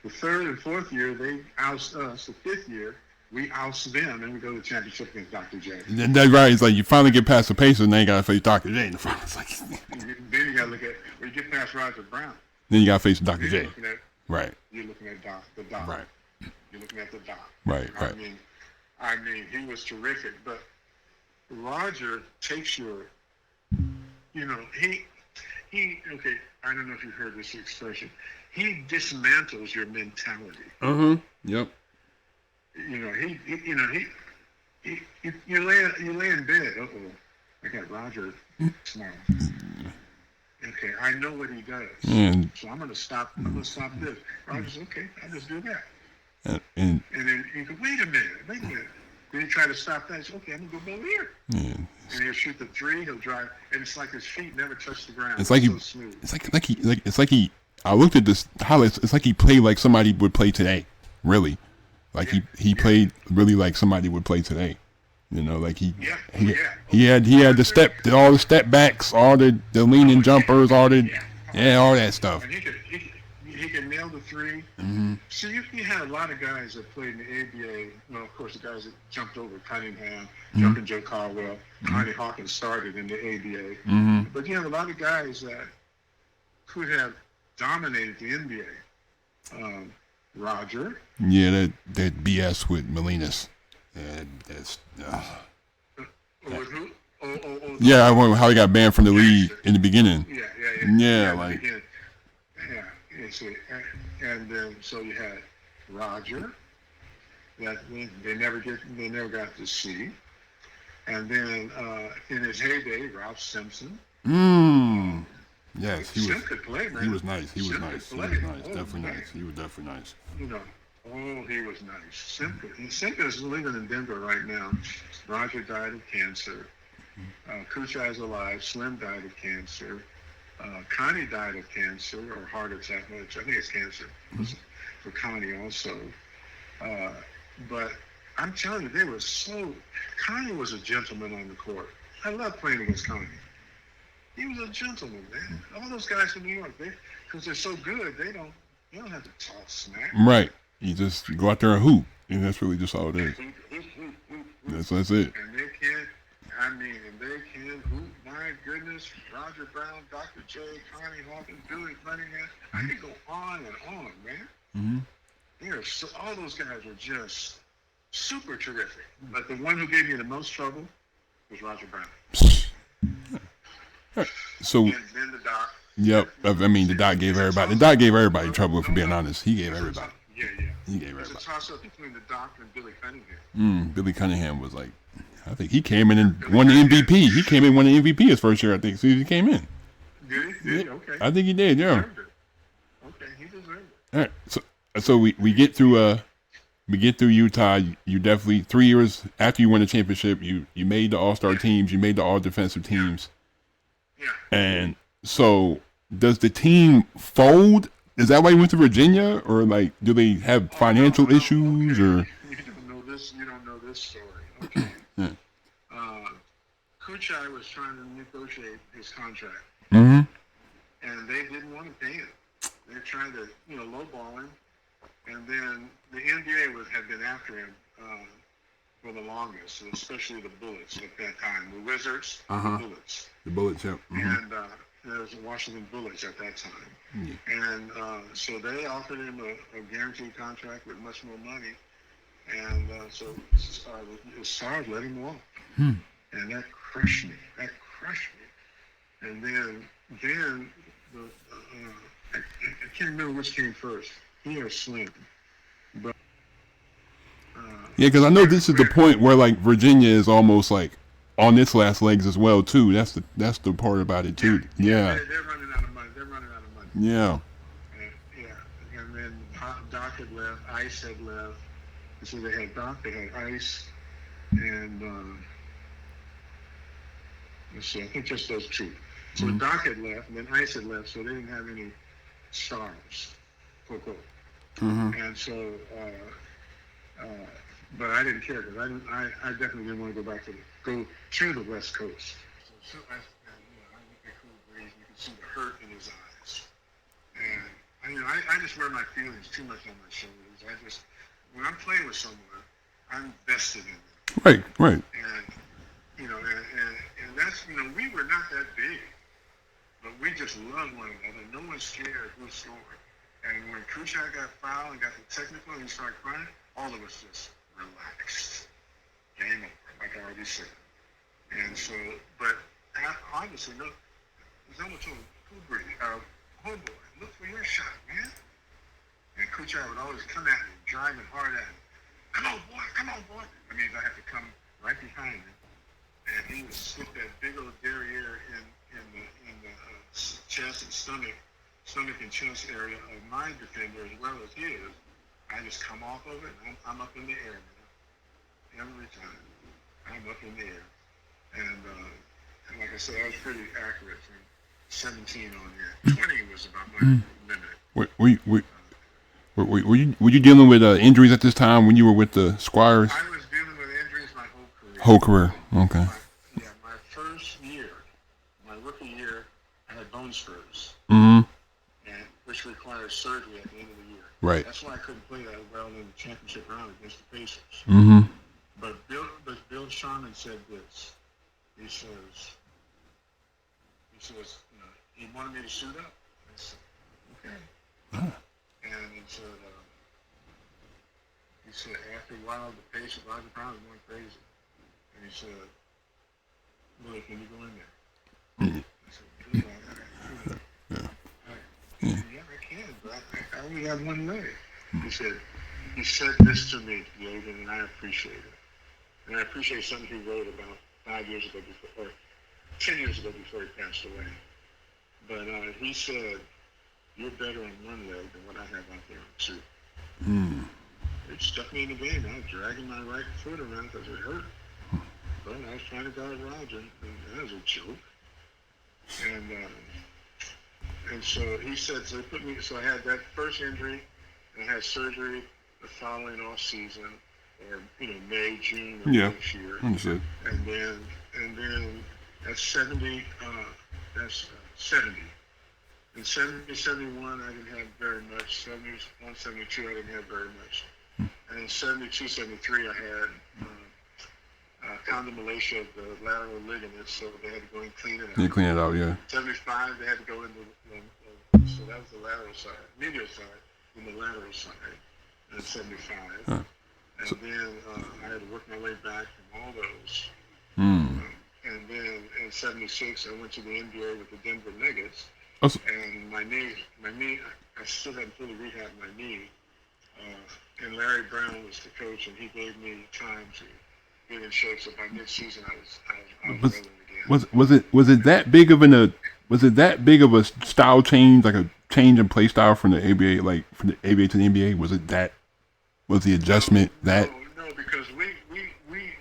[SPEAKER 2] The third and fourth year, they oust us. The fifth year, we oust them, and we go to the championship against Dr. J.
[SPEAKER 1] And that's right. It's like you finally get past the Pacers, and then you got to face Dr. J in the finals.
[SPEAKER 2] Then you got to look at, when you get past Roger Brown.
[SPEAKER 1] Then you got to face Dr. J. Right.
[SPEAKER 2] You're looking at the Doc.
[SPEAKER 1] Right.
[SPEAKER 2] You're looking at the Doc.
[SPEAKER 1] Right.
[SPEAKER 2] I mean, he was terrific, but Roger takes your, okay, I don't know if you've heard this expression. He dismantles your mentality.
[SPEAKER 1] Yep.
[SPEAKER 2] You lay in bed. I got Roger tomorrow. Okay, I know what he does. So I'm gonna stop this. Roger's okay. I just do that. And then you go, wait a minute. Then you try to stop that. Say, okay, I'm gonna go over here. And he'll shoot the three. He'll drive, and it's like his feet never touch the ground.
[SPEAKER 1] It's like
[SPEAKER 2] so smooth.
[SPEAKER 1] It's like he. I looked at this highlights. It's like he played like somebody would play today. Really, like he played really like somebody would play today. Like he had the all the step backs, all the leaning jumpers, all that stuff.
[SPEAKER 2] And he can nail the three. See, you had a lot of guys that played in the ABA. Well, of course, the guys that jumped over Cunningham, jumping Joe Caldwell, Connie Hawkins started in the ABA. But you have a lot of guys that could have dominated the NBA. Roger.
[SPEAKER 1] Yeah, that BS with Melinas. That's.
[SPEAKER 2] With who?
[SPEAKER 1] Yeah, I wonder how he got banned from the league in the beginning.
[SPEAKER 2] Yeah.
[SPEAKER 1] Like.
[SPEAKER 2] And then so you had Roger that they never got to see, and then in his heyday, Ralph Simpson.
[SPEAKER 1] Yes, he
[SPEAKER 2] could play, man.
[SPEAKER 1] He was nice. He was definitely nice. He was definitely nice.
[SPEAKER 2] He was nice. Simka is living in Denver right now. Roger died of cancer. Kuchar is alive. Slim died of cancer. Connie died of cancer or heart attack. I think it's cancer for Connie also. But I'm telling you, Connie was a gentleman on the court. I love playing against Connie. He was a gentleman, man. All those guys from New York, because they're so good, they don't have to talk smack.
[SPEAKER 1] Right. You just go out there and hoop, and that's really just all it is. That's it.
[SPEAKER 2] And they can hoop. My goodness, Roger Brown, Dr. J, Connie Hawkins, Billy Cunningham. I could go on and on, man. All those guys were just super terrific. But the one who gave me the most trouble was Roger Brown.
[SPEAKER 1] So.
[SPEAKER 2] And then the Doc.
[SPEAKER 1] Yep. I mean, the Doc gave everybody. The Doc gave everybody trouble. If we're being honest, he gave everybody.
[SPEAKER 2] Yeah.
[SPEAKER 1] He gave everybody.
[SPEAKER 2] It's a toss-up between the Doc and Billy Cunningham.
[SPEAKER 1] Billy Cunningham was like, I think he came in and won the MVP. He came in and won the MVP his first year, I think, as soon as he came in.
[SPEAKER 2] Did he? Okay.
[SPEAKER 1] I think he did, yeah.
[SPEAKER 2] Okay, he deserved it.
[SPEAKER 1] All right. So we get through Utah. You definitely 3 years after you won the championship, you made the All-Star teams, you made the All-Defensive teams.
[SPEAKER 2] Yeah.
[SPEAKER 1] And so does the team fold? Is that why you went to Virginia, or like do they have financial issues or?
[SPEAKER 2] You don't know this. this story. Okay.
[SPEAKER 1] Yeah.
[SPEAKER 2] Kuchai was trying to negotiate his contract,
[SPEAKER 1] Mm-hmm.
[SPEAKER 2] and they didn't want to pay him. They're trying to, lowball him. And then the NBA had been after him for the longest, especially the Bullets at that time. The Wizards, the Bullets.
[SPEAKER 1] The Bullets, yeah. Mm-hmm.
[SPEAKER 2] And there was the Washington Bullets at that time.
[SPEAKER 1] Yeah.
[SPEAKER 2] And so they offered him a guaranteed contract with much more money. And so the Stars let him walk. And that crushed me. And then I can't remember which came first, he or Slim. But
[SPEAKER 1] yeah, because I know this is the point where like Virginia is almost like on its last legs as well too. That's the part about it too. Yeah.
[SPEAKER 2] They're running out of money.
[SPEAKER 1] Yeah.
[SPEAKER 2] And then Doc had left. Ice had left. So they had Doc. They had Ice, and let's see. I think just those two. So Doc had left, and then Ice had left. So they didn't have any stars. Quote. And so, but I didn't care because I definitely didn't want to go to the West Coast. So I looked at Cool Breeze, and you could see the hurt in his eyes. And I just wear my feelings too much on my shoulders. When I'm playing with someone, I'm vested in them.
[SPEAKER 1] Right.
[SPEAKER 2] And and that's we were not that big, but we just loved one another. No one scared who scored. And when Kuchai got fouled and got the technical and he started crying, all of us just relaxed. Game over, like I already said. And so, but obviously, Zoma told him, homeboy, look for your shot, man. And Kuchai would always come at me, driving hard at me. Come on, boy. I mean, I have to come right behind him. And he would stick that big old derriere in the chest and stomach and chest area of my defender as well as his. I just come off of it, and I'm up in the air now. Every time. I'm up in the air. And like I said, I was pretty accurate from 17 on there. 20 was about my limit.
[SPEAKER 1] Were you dealing with injuries at this time when you were with the Squires?
[SPEAKER 2] I was dealing with injuries my whole career.
[SPEAKER 1] Okay.
[SPEAKER 2] My first year, my rookie year, I had bone spurs. Which requires surgery at the end of the year.
[SPEAKER 1] Right.
[SPEAKER 2] That's why I couldn't play that well in the championship round against the Pacers. But Bill Sharman said this. He says, he wanted me to suit up. I said, okay. And he said, after a while, the Pacers, Roger Brown was going crazy. And he said, Willie, can you go in there? I said, yeah. Yeah, I can, but I only have one leg. He said this to me, Logan, and I appreciate it. And I appreciate something he wrote about 5 years ago or 10 years ago before he passed away. But he said, you're better on one leg than what I have out there on two. It stuck me in the game. I was dragging my right foot around because it hurt. But I was trying to guard Roger, and that was a joke. And so he said, so I had that first injury, and I had surgery the following off season, or May, June of next year.
[SPEAKER 1] Understood.
[SPEAKER 2] And then that's 70. That's 70. In 70, 71, I didn't have very much. 71, 72, I didn't have very much. And in 72, 73, I had condylation of the lateral ligaments, so they had to go and clean it out.
[SPEAKER 1] You clean it out, yeah.
[SPEAKER 2] 75, they had to go into so that was the lateral side, medial side, and the lateral side, and 75. And then I had to work my way back from all those. And then in 76, I went to the NBA with the Denver Nuggets. And my knee, I still hadn't fully rehabbed my knee. And Larry Brown was the coach, and he gave me time to get in shape. So by mid-season, I was rolling again.
[SPEAKER 1] Was it that big of a style change, like a change in play style from the ABA, like from the ABA to the NBA? Was the adjustment that?
[SPEAKER 2] No, because we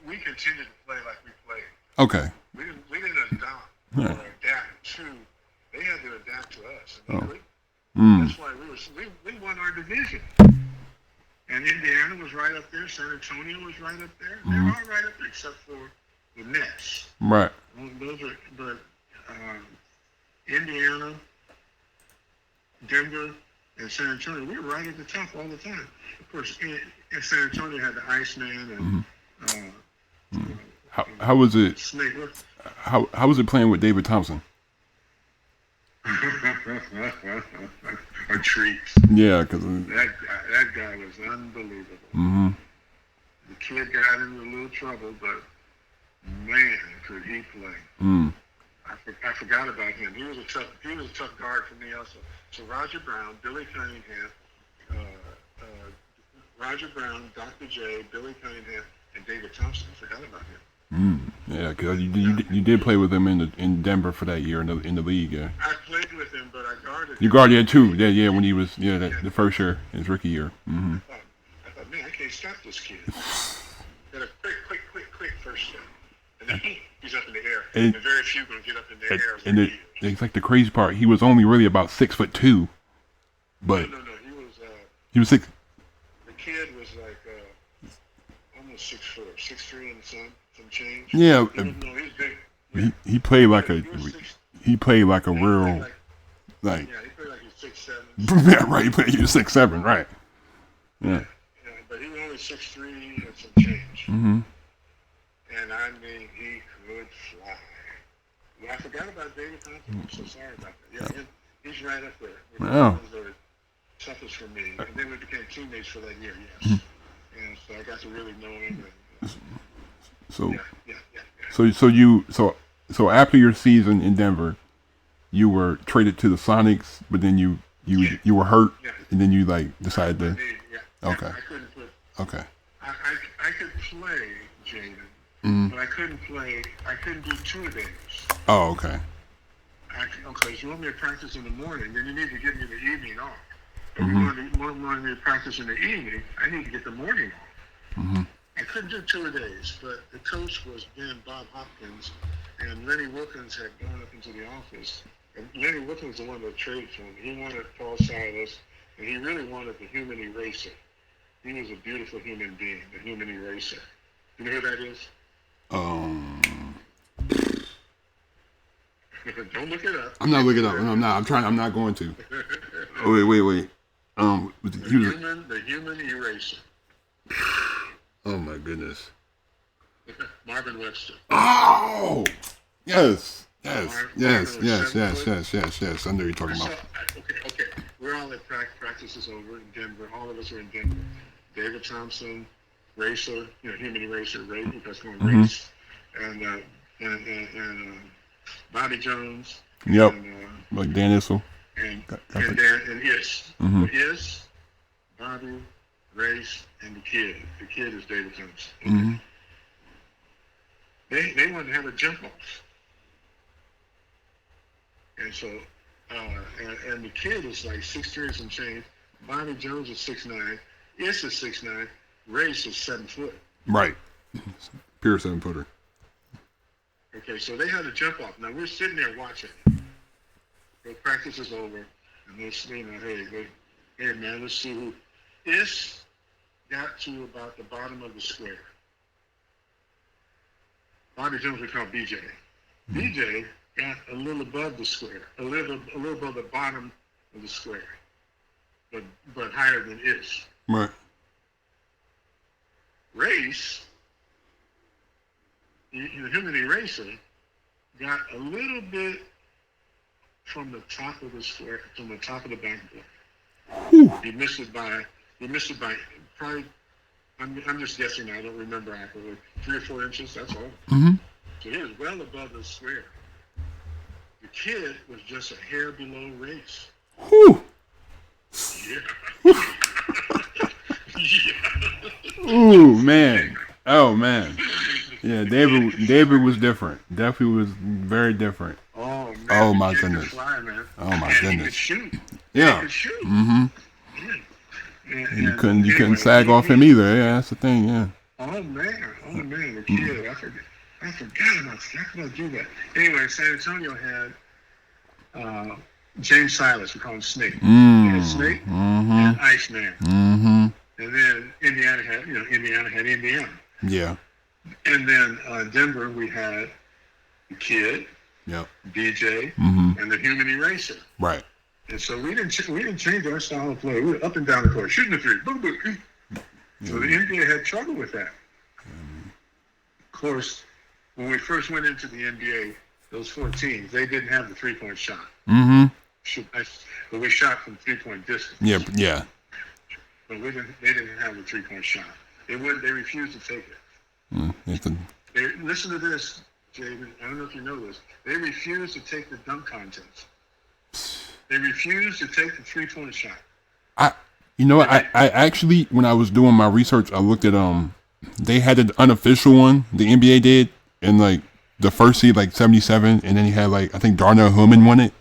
[SPEAKER 2] continued to play like we played.
[SPEAKER 1] Okay.
[SPEAKER 2] We didn't adopt or adapt to. They had to adapt to us. And that's why we won our division. And Indiana was was right up there. San Antonio was right up there. They're all right up there except for the Nets.
[SPEAKER 1] Right.
[SPEAKER 2] Those are, but Indiana, Denver, and San Antonio, we were right at the top all the time. Of course, in San Antonio had the Iceman and
[SPEAKER 1] how was it?
[SPEAKER 2] Snake.
[SPEAKER 1] How was it playing with David Thompson?
[SPEAKER 2] A treat.
[SPEAKER 1] Yeah, because
[SPEAKER 2] that guy was unbelievable. The kid got into a little trouble, but man, could he play. I forgot about him. He was a tough guard for me also. So Roger Brown, Billy Cunningham, Roger Brown, Dr. J, Billy Cunningham, and David Thompson. I forgot about him.
[SPEAKER 1] Yeah, because you did play with him in Denver for that year in the league. Yeah.
[SPEAKER 2] I played with him, but I guarded him.
[SPEAKER 1] You guarded him too. Yeah, when he was the first year, his rookie year.
[SPEAKER 2] I thought, man, I can't stop this kid. Got a quick first step, and then he's up in the air. And very few going to get up in the air.
[SPEAKER 1] And it's like the crazy part. He was only really about 6'2", but
[SPEAKER 2] no,
[SPEAKER 1] he was 6.
[SPEAKER 2] The kid was like almost 6'4", 6'3" and some change.
[SPEAKER 1] Yeah,
[SPEAKER 2] he's big.
[SPEAKER 1] He played like a real
[SPEAKER 2] he played like he's 6'7".
[SPEAKER 1] Yeah, right. He played 6'7", right? Yeah.
[SPEAKER 2] But he was only 6'3" and some change. And I mean, he could fly. Well, I forgot about David Thompson. I'm so sorry about that. Yeah, he's right up there.
[SPEAKER 1] Wow.
[SPEAKER 2] He was the toughest for me. And then we became teammates for that year, yes. And so I got to really know him.
[SPEAKER 1] So after your season in Denver, you were traded to the Sonics, but then you were hurt, and then you decided to. Okay.
[SPEAKER 2] I couldn't put.
[SPEAKER 1] Okay.
[SPEAKER 2] I could play, Jaden, but I couldn't play. I couldn't do 2 days.
[SPEAKER 1] Oh, okay.
[SPEAKER 2] Okay, so you want me to practice in the morning, then you need to give me the evening off. If you want me to practice in the evening, I need to get the morning off. I couldn't do 2 days, but the coach was then Bob Hopkins, and Lenny Wilkins had gone up into the office. And Lenny Wilkins was the one that traded for him. He wanted Paul Silas, and he really wanted the human eraser. He was a beautiful human being, the human eraser. You know who that is? Don't look it up.
[SPEAKER 1] I'm not looking it up. No, I'm not. I'm not going to. Oh, wait.
[SPEAKER 2] The human eraser.
[SPEAKER 1] Oh my goodness.
[SPEAKER 2] Marvin Webster.
[SPEAKER 1] Oh, yes. I know what you're talking about.
[SPEAKER 2] Okay. We're all at practices over in Denver. All of us are in Denver. David Thompson, racer, human eraser, race, because we're going race, and Bobby Jones.
[SPEAKER 1] Yep.
[SPEAKER 2] And,
[SPEAKER 1] like Dan Issel.
[SPEAKER 2] And Is. Is, Bobby, Race, and the kid. The kid is David Thompson. They wanted to have a jump off. And so, and the kid is like 6'3" and some change. Bobby Jones is 6'9". Is 6'9". Race is 7 foot.
[SPEAKER 1] Right. Pure 7-footer.
[SPEAKER 2] Okay, so they had a jump off. Now we're sitting there watching. The practice is over, and they're saying, hey man, let's see who. Is got to about the bottom of the square. Bobby Jones we call BJ. BJ got a little above the square, a little above the bottom of the square, but higher than Is.
[SPEAKER 1] Right.
[SPEAKER 2] Race, the human eraser, got a little bit from the top of the square, from the top of the backboard. He missed it by probably. I'm just guessing. I don't remember accurately. 3 or 4 inches. That's all. So he was well above the square. The kid was just a hair below Race.
[SPEAKER 1] Whew.
[SPEAKER 2] Yeah.
[SPEAKER 1] Ooh, man. Oh, man. Yeah, David was different. Definitely was very different.
[SPEAKER 2] Oh, man.
[SPEAKER 1] Oh, my goodness.
[SPEAKER 2] Fly, man.
[SPEAKER 1] Oh, my
[SPEAKER 2] and
[SPEAKER 1] goodness.
[SPEAKER 2] He could shoot.
[SPEAKER 1] Yeah.
[SPEAKER 2] He could shoot.
[SPEAKER 1] And you couldn't sag off him either. Yeah, that's the thing. Yeah.
[SPEAKER 2] Oh man, the kid. I forgot about that. How could I do that? Anyway, San Antonio had James Silas. We call him Snake. He had Snake and Iceman. And then Indiana had Indiana.
[SPEAKER 1] Yeah.
[SPEAKER 2] And then Denver, we had the Kid,
[SPEAKER 1] Yep.
[SPEAKER 2] DJ,
[SPEAKER 1] Mm-hmm.
[SPEAKER 2] and the Human Eraser.
[SPEAKER 1] Right.
[SPEAKER 2] And so we didn't change our style of play. We were up and down the court, shooting the three. Boom, boom. So the NBA had trouble with that. Of course, when we first went into the NBA, those 4 teams, they didn't have the 3-point shot.
[SPEAKER 1] Mm-hmm.
[SPEAKER 2] But we shot from 3-point distance.
[SPEAKER 1] Yeah.
[SPEAKER 2] But they didn't have the 3-point shot. They refused to take it. Listen to this, Jaden. I don't know if you know this. They refused to take the dunk contest. They refused to take the 3-point shot.
[SPEAKER 1] I actually, when I was doing my research, I looked at they had an unofficial one, the NBA did, and like the first seed, like 77, and then he had like, I think Darnell Hillman won it.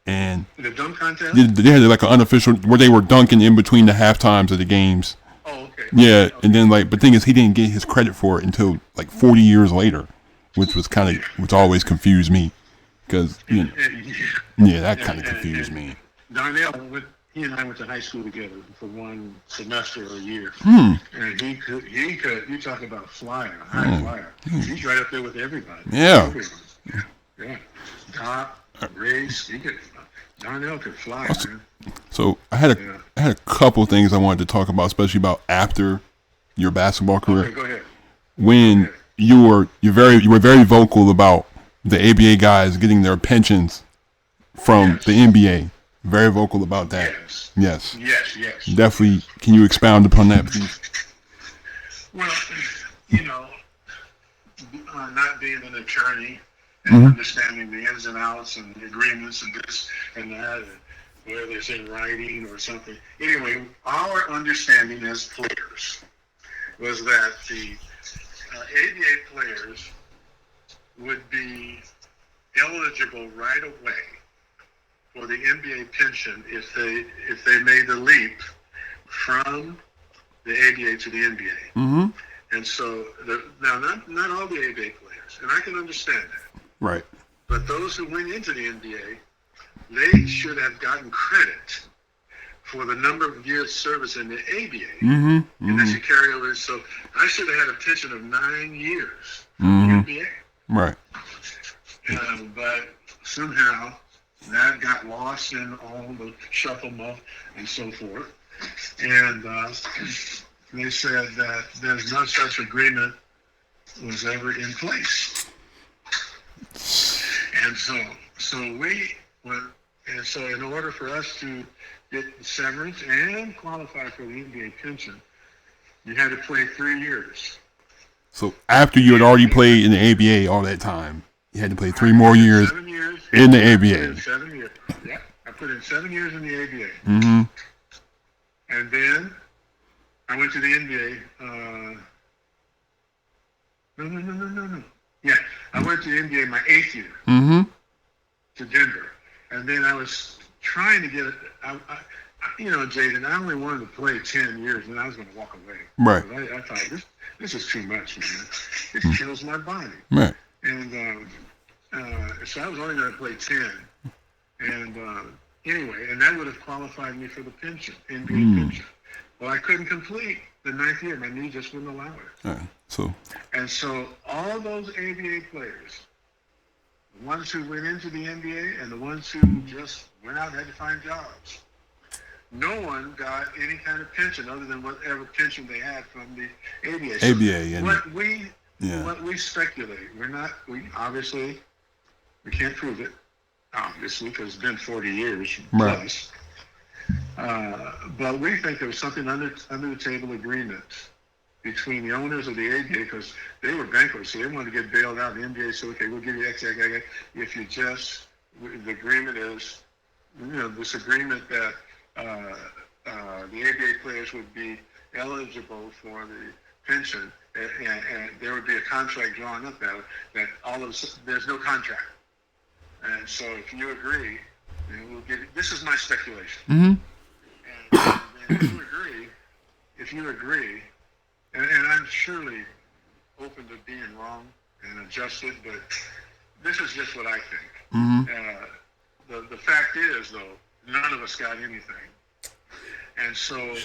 [SPEAKER 1] And
[SPEAKER 2] the dunk contest?
[SPEAKER 1] They had like an unofficial where they were dunking in between the half times of the games.
[SPEAKER 2] Oh, okay.
[SPEAKER 1] Yeah, okay. And then like, but the thing is, he didn't get his credit for it until like 40 years later, which always confused me, because that kind of confused me.
[SPEAKER 2] Darnell, he and I went to high school together for one semester or a year, and he could. You talk about flyer, high flyer. He's right up there with everybody.
[SPEAKER 1] Yeah.
[SPEAKER 2] Yeah. Top race. Darnell could fly, man.
[SPEAKER 1] So I had a couple things I wanted to talk about, especially about after your basketball career.
[SPEAKER 2] Okay, go ahead.
[SPEAKER 1] When you were very vocal about the ABA guys getting their pensions from the NBA. Very vocal about that. Yes. Definitely. Can you expound upon that, please?
[SPEAKER 2] Well, not being an attorney and understanding the ins and outs and the agreements and this and that, and whether it's in writing or something. Anyway, our understanding as players was that the ABA players would be eligible right away for the NBA pension if they made the leap from the ABA to the NBA.
[SPEAKER 1] Mm-hmm.
[SPEAKER 2] And so now not all the ABA players, and I can understand that.
[SPEAKER 1] Right.
[SPEAKER 2] But those who went into the NBA, they should have gotten credit for the number of years service in the ABA.
[SPEAKER 1] Mm-hmm.
[SPEAKER 2] And that should carry over. So I should have had a pension of 9 years from the NBA.
[SPEAKER 1] Right.
[SPEAKER 2] But somehow that got lost in all the shuffle and so forth. And they said that there's no such agreement was ever in place. And so in order for us to get severance and qualify for the NBA pension, you had to play 3 years.
[SPEAKER 1] So after you had already played in the ABA all that time, you had to play 3 more years,
[SPEAKER 2] 7 years
[SPEAKER 1] in the ABA.
[SPEAKER 2] 7 years. Yeah, I put in 7 years in the ABA.
[SPEAKER 1] Mm-hmm.
[SPEAKER 2] And then I went to the NBA. No. Yeah, I went to the NBA my 8th year to Denver. And then I was trying to get it. Jaden, I only wanted to play 10 years and I was going to walk away.
[SPEAKER 1] Right.
[SPEAKER 2] I thought, this is too much, man. It kills my body.
[SPEAKER 1] Right.
[SPEAKER 2] And so I was only going to play 10. And anyway, and that would have qualified me for the pension, NBA pension. Well, I couldn't complete the 9th year. My knee just wouldn't allow it. And so all those ABA players, the ones who went into the NBA and the ones who just went out and had to find jobs, no one got any kind of pension other than whatever pension they had from the ABA. So what we speculate, we obviously, we can't prove it, obviously, because it's been 40 years plus. But we think there was something under the table agreement between the owners of the ABA, because they were bankrupt, so they wanted to get bailed out. The NBA said, okay, we'll give you X, if you just, the agreement is, this agreement that the ABA players would be eligible for the pension, and there would be a contract drawn up that there's no contract. And so if you agree, then we'll give you, this is my speculation.
[SPEAKER 1] Mm-hmm.
[SPEAKER 2] And if you agree, and I'm surely open to being wrong and adjusted, but this is just what I think.
[SPEAKER 1] Mm-hmm.
[SPEAKER 2] The fact is, though, none of us got anything. And so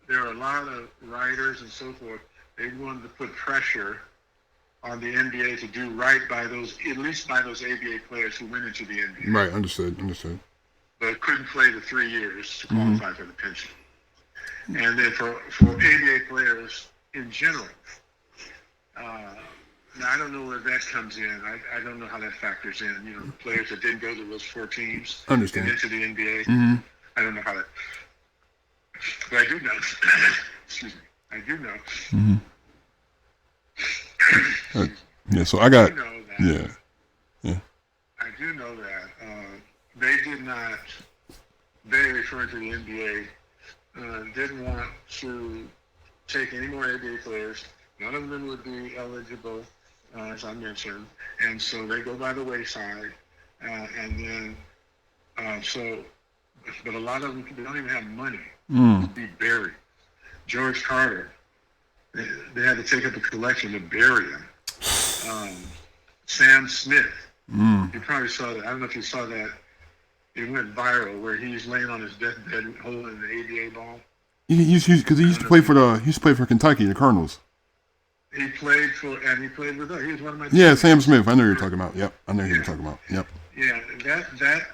[SPEAKER 2] there are a lot of writers and so forth. They wanted to put pressure on the NBA to do right by those, at least by those ABA players who went into the NBA.
[SPEAKER 1] Right, understood.
[SPEAKER 2] But couldn't play the 3 years to qualify for the pension. And then for ABA players in general, now I don't know where that comes in. I don't know how that factors in. You know, the players that didn't go to those 4 teams
[SPEAKER 1] Understand.
[SPEAKER 2] and into the NBA. I don't know how that. But I do know. Excuse me. I do know.
[SPEAKER 1] Yeah. So I got.
[SPEAKER 2] I do know that,
[SPEAKER 1] Yeah.
[SPEAKER 2] I do know that they did not. They, referring to the NBA, didn't want to take any more ABA players. None of them would be eligible, as I mentioned, and so they go by the wayside. And then, but a lot of them, they don't even have money to be buried. George Carter, they had to take up a collection to bury him. Sam Smith, you probably saw that. I don't know if you saw that. It went viral where he's laying on his deathbed holding the ABA ball.
[SPEAKER 1] Because he used to play for Kentucky, the Colonels.
[SPEAKER 2] He played with us. He was one of my
[SPEAKER 1] teammates. Sam Smith. I know who you're talking about. Yep, I know who you're talking about. Yep.
[SPEAKER 2] Yeah, that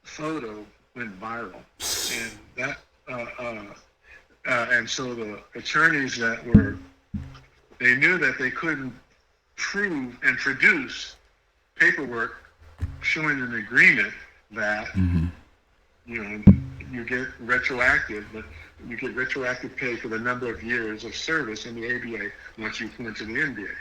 [SPEAKER 2] photo went viral, and and so the attorneys they knew that they couldn't prove and produce paperwork showing an agreement that you get retroactive, but you get retroactive pay for the number of years of service in the ABA once you went to the NBA.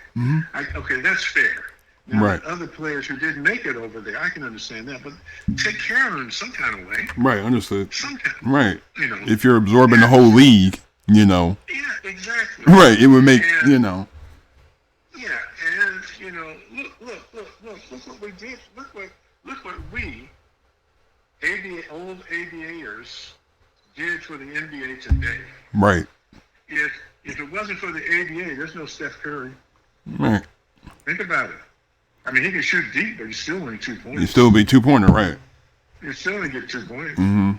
[SPEAKER 2] Okay, that's fair. Now,
[SPEAKER 1] right.
[SPEAKER 2] Other players who didn't make it over there, I can understand that, but take care of them in some kind of way.
[SPEAKER 1] Right, understood.
[SPEAKER 2] Sometime.
[SPEAKER 1] Right. If you're absorbing the whole league,
[SPEAKER 2] Yeah, exactly.
[SPEAKER 1] Right, it would make,
[SPEAKER 2] Yeah, and look what we did. Look what we, old ABAers, did for the NBA today.
[SPEAKER 1] Right.
[SPEAKER 2] If it wasn't for the ABA, there's no Steph Curry.
[SPEAKER 1] Right.
[SPEAKER 2] Think about it. I mean, he can shoot deep, but he's still only 2 points.
[SPEAKER 1] He'd still be 2-pointer, right?
[SPEAKER 2] He'd still only get 2 points.
[SPEAKER 1] Mm-hmm.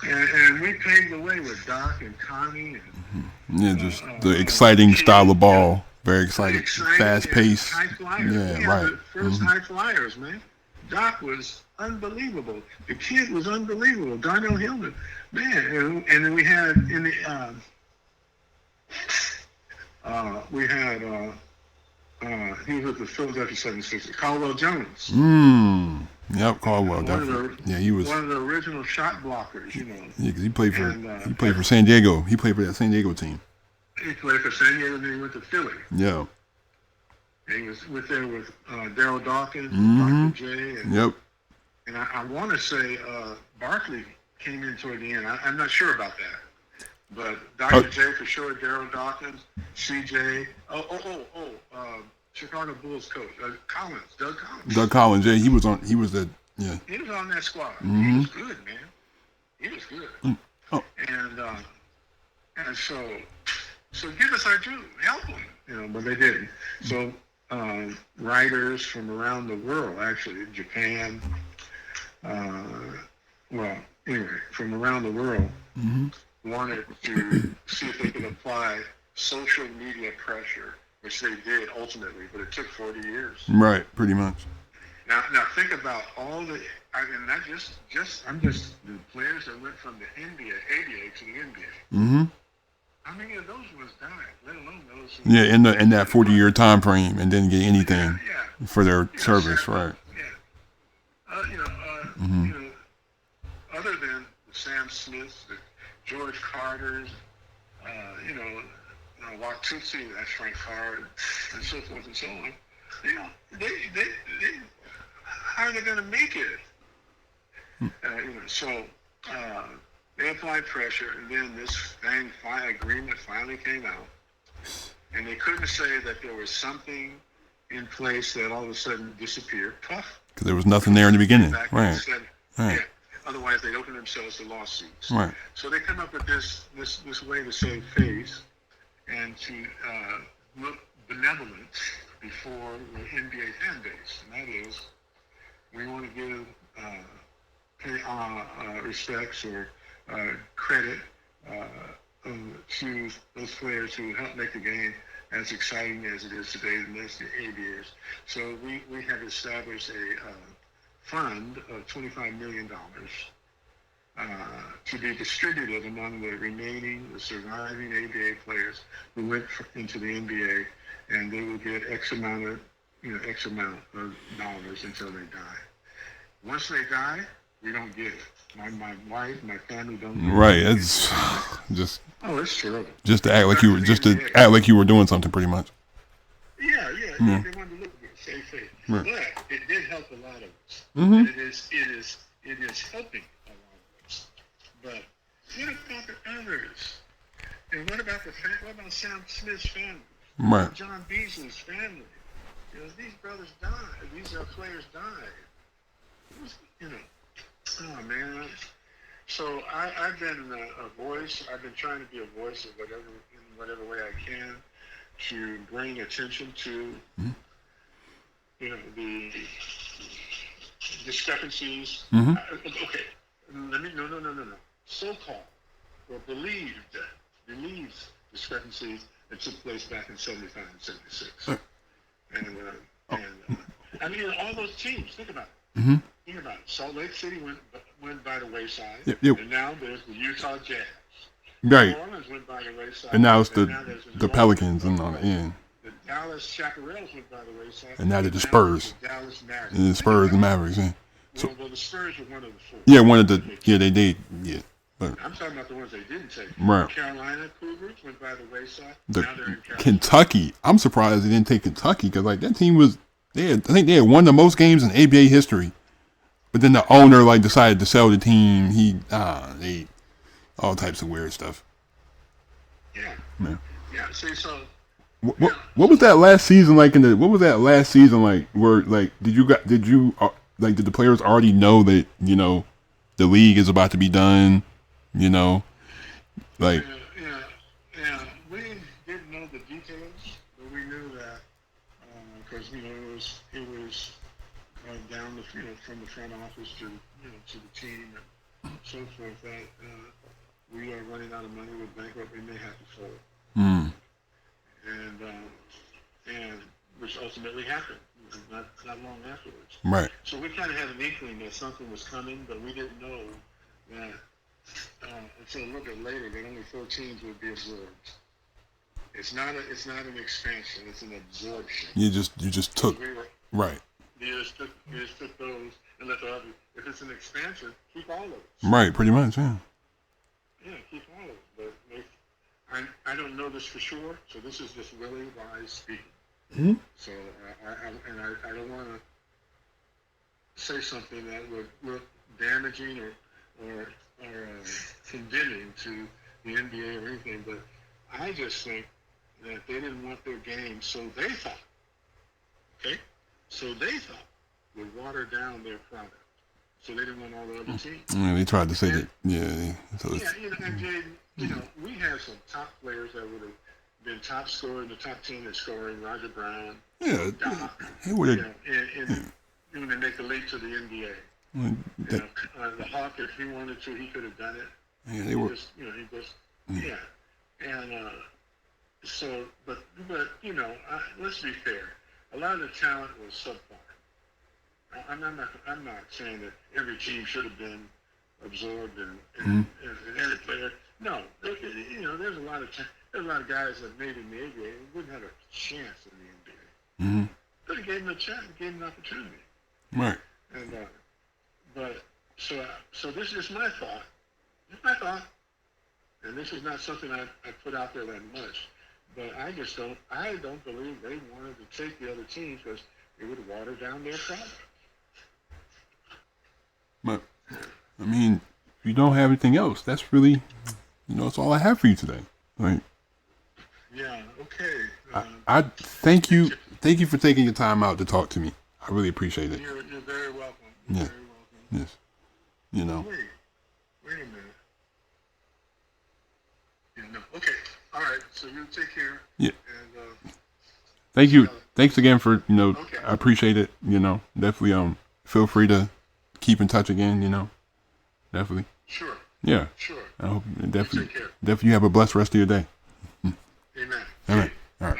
[SPEAKER 2] And we paved the way with Doc and Connie. And,
[SPEAKER 1] yeah, just the exciting style of ball. Very exciting, fast pace.
[SPEAKER 2] High flyers.
[SPEAKER 1] Yeah, right.
[SPEAKER 2] The first high flyers, man. Doc was unbelievable. The kid was unbelievable. Darnell Hillman, man. And then we had in the he was with the Philadelphia 76ers. Caldwell Jones.
[SPEAKER 1] Yep, Caldwell, definitely. He was
[SPEAKER 2] one of the original shot blockers.
[SPEAKER 1] Yeah, because he played for San Diego. He played for that San Diego team.
[SPEAKER 2] He played for San Diego, and then he went to Philly.
[SPEAKER 1] Yeah.
[SPEAKER 2] And he was there with Daryl Dawkins, Dr. J. And, And I want to say Barkley came in toward the end. I'm not sure about that. But Dr. J for sure, Daryl Dawkins, CJ. Chicago Bulls coach, Doug Collins.
[SPEAKER 1] Doug Collins, yeah, he was on
[SPEAKER 2] that squad. He was good, man. He was good. And so give us our due, help them, but they didn't. So writers from around the world, actually, Japan, from around the world, wanted to see if they could apply social media pressure, which they did ultimately, but it took 40 years.
[SPEAKER 1] Right, pretty much.
[SPEAKER 2] Now think about all the, not just the players that went from the ABA to the NBA. How many of those was died, let alone those?
[SPEAKER 1] Yeah, in that 40-year time frame, and didn't get anything for their service, right?
[SPEAKER 2] Yeah. Other than the Sam Smiths, the George Carters, Watutsi, that's Frank Card, and so forth and so on. They how are they going to make it? So they applied pressure, and then this agreement finally came out, and they couldn't say that there was something in place that all of a sudden disappeared. Puff.
[SPEAKER 1] Because there was nothing there in the beginning, right?
[SPEAKER 2] Yeah. Otherwise, they'd open themselves to lawsuits.
[SPEAKER 1] Right.
[SPEAKER 2] So they come up with this way to save face and to look benevolent before the NBA fan base, and that is, we want to give respects or credit to those players who helped make the game as exciting as it is today in the next 8 years. So we have established a fund of $25 million to be distributed among the surviving ABA players who went into the NBA, and they will get X amount of dollars until they die. Once they die, we don't get it. My wife, my family don't get it.
[SPEAKER 1] Right. It's just.
[SPEAKER 2] Oh, it's terrible.
[SPEAKER 1] Just to act like you were doing something, pretty much.
[SPEAKER 2] Yeah. They wanted to look good, stay safe.
[SPEAKER 1] Right.
[SPEAKER 2] But it did help a lot of us.
[SPEAKER 1] Mm-hmm.
[SPEAKER 2] And it is helping a lot of us. But what about the others? And what about Sam Smith's family?
[SPEAKER 1] Right.
[SPEAKER 2] John Beasley's family? These brothers died. These players died. Oh man. So I've been a voice. I've been trying to be a voice in whatever way I can to bring attention to, the discrepancies.
[SPEAKER 1] Mm-hmm.
[SPEAKER 2] Okay. No. So-called or believed discrepancies that took place back in 75 and 76. And I mean, all those teams, think about it.
[SPEAKER 1] Mm-hmm.
[SPEAKER 2] Think about it. Salt Lake City went by the wayside.
[SPEAKER 1] Yep.
[SPEAKER 2] And now there's the Utah Jazz.
[SPEAKER 1] Right.
[SPEAKER 2] New Orleans went by the wayside.
[SPEAKER 1] And now it's the Pelicans and all that. Yeah.
[SPEAKER 2] The Dallas Chaparrals went by the wayside.
[SPEAKER 1] And now they're the Spurs.
[SPEAKER 2] The Dallas Mavericks.
[SPEAKER 1] And the Spurs and Mavericks. Yeah.
[SPEAKER 2] So, well, the Spurs were one of the four.
[SPEAKER 1] Yeah, one of the. Yeah, they did. Yeah. But
[SPEAKER 2] I'm talking about the ones they didn't take.
[SPEAKER 1] Right.
[SPEAKER 2] Carolina Cougars went by the wayside.
[SPEAKER 1] The
[SPEAKER 2] now they're in
[SPEAKER 1] Kentucky. I'm surprised they didn't take Kentucky because that team was. I think they had won the most games in ABA history. But then the owner decided to sell the team. They all types of weird stuff.
[SPEAKER 2] Yeah.
[SPEAKER 1] Man.
[SPEAKER 2] Yeah. See, so.
[SPEAKER 1] What was that last season like? What was that last season like? Where did the players already know that the league is about to be done?
[SPEAKER 2] Yeah. We didn't know the details, but we knew that because it was down from the front office to the team and so forth that we are running out of money, we're bankrupt, we may have to fold. And which ultimately happened not long afterwards.
[SPEAKER 1] Right.
[SPEAKER 2] So we kind of had an inkling that something was coming, but we didn't know that until a little bit later that only 4 teams would be absorbed. It's not an expansion; it's an absorption.
[SPEAKER 1] You just took right.
[SPEAKER 2] You just took those and let the others. If it's an expansion, keep all of it.
[SPEAKER 1] Right. Pretty much. Yeah.
[SPEAKER 2] Yeah, keep all of it. But I don't know this for sure, so this is just Willie Wise speaking.
[SPEAKER 1] Mm-hmm.
[SPEAKER 2] So I don't want to say something that would look damaging or condemning to the NBA or anything, but I just think that they didn't want their game, so they thought, would water down their product. So they didn't want all the other teams.
[SPEAKER 1] Yeah, they tried to say that. Yeah. So
[SPEAKER 2] and Jaden, we have some top players that would have been top scorer in the top 10 in scoring. Roger Brown,
[SPEAKER 1] yeah,
[SPEAKER 2] Doc,
[SPEAKER 1] he would have.
[SPEAKER 2] When they make the leap to the NBA. The Hawk, if he wanted to, he could have done it.
[SPEAKER 1] Yeah, they were.
[SPEAKER 2] And so, but let's be fair. A lot of the talent was subpar. I'm not saying that every team should have been absorbed and every player. No, there's a lot of guys that made it in the NBA and wouldn't have a chance in the NBA.
[SPEAKER 1] Mm-hmm.
[SPEAKER 2] But it gave them a chance, it gave them an opportunity.
[SPEAKER 1] Right.
[SPEAKER 2] And but so this is my thought. It's my thought, and this is not something I put out there that much. But I don't believe they wanted to take the other teams because it would water down their product.
[SPEAKER 1] But I mean, if you don't have anything else, that's really, that's all I have for you today. Right.
[SPEAKER 2] Yeah. Okay.
[SPEAKER 1] I thank you for taking your time out to talk to me. I really appreciate it.
[SPEAKER 2] You're very welcome.
[SPEAKER 1] Yeah.
[SPEAKER 2] Very welcome.
[SPEAKER 1] Yes.
[SPEAKER 2] Wait a minute. Yeah, no. Okay. All right. So you take care.
[SPEAKER 1] Yeah.
[SPEAKER 2] And
[SPEAKER 1] thank you. Thanks again for
[SPEAKER 2] Okay.
[SPEAKER 1] I appreciate it. Definitely feel free to keep in touch again. Definitely.
[SPEAKER 2] Sure.
[SPEAKER 1] Yeah.
[SPEAKER 2] Sure.
[SPEAKER 1] I hope
[SPEAKER 2] Take care.
[SPEAKER 1] definitely you have a blessed rest of your day.
[SPEAKER 2] Amen.
[SPEAKER 1] All right. All right.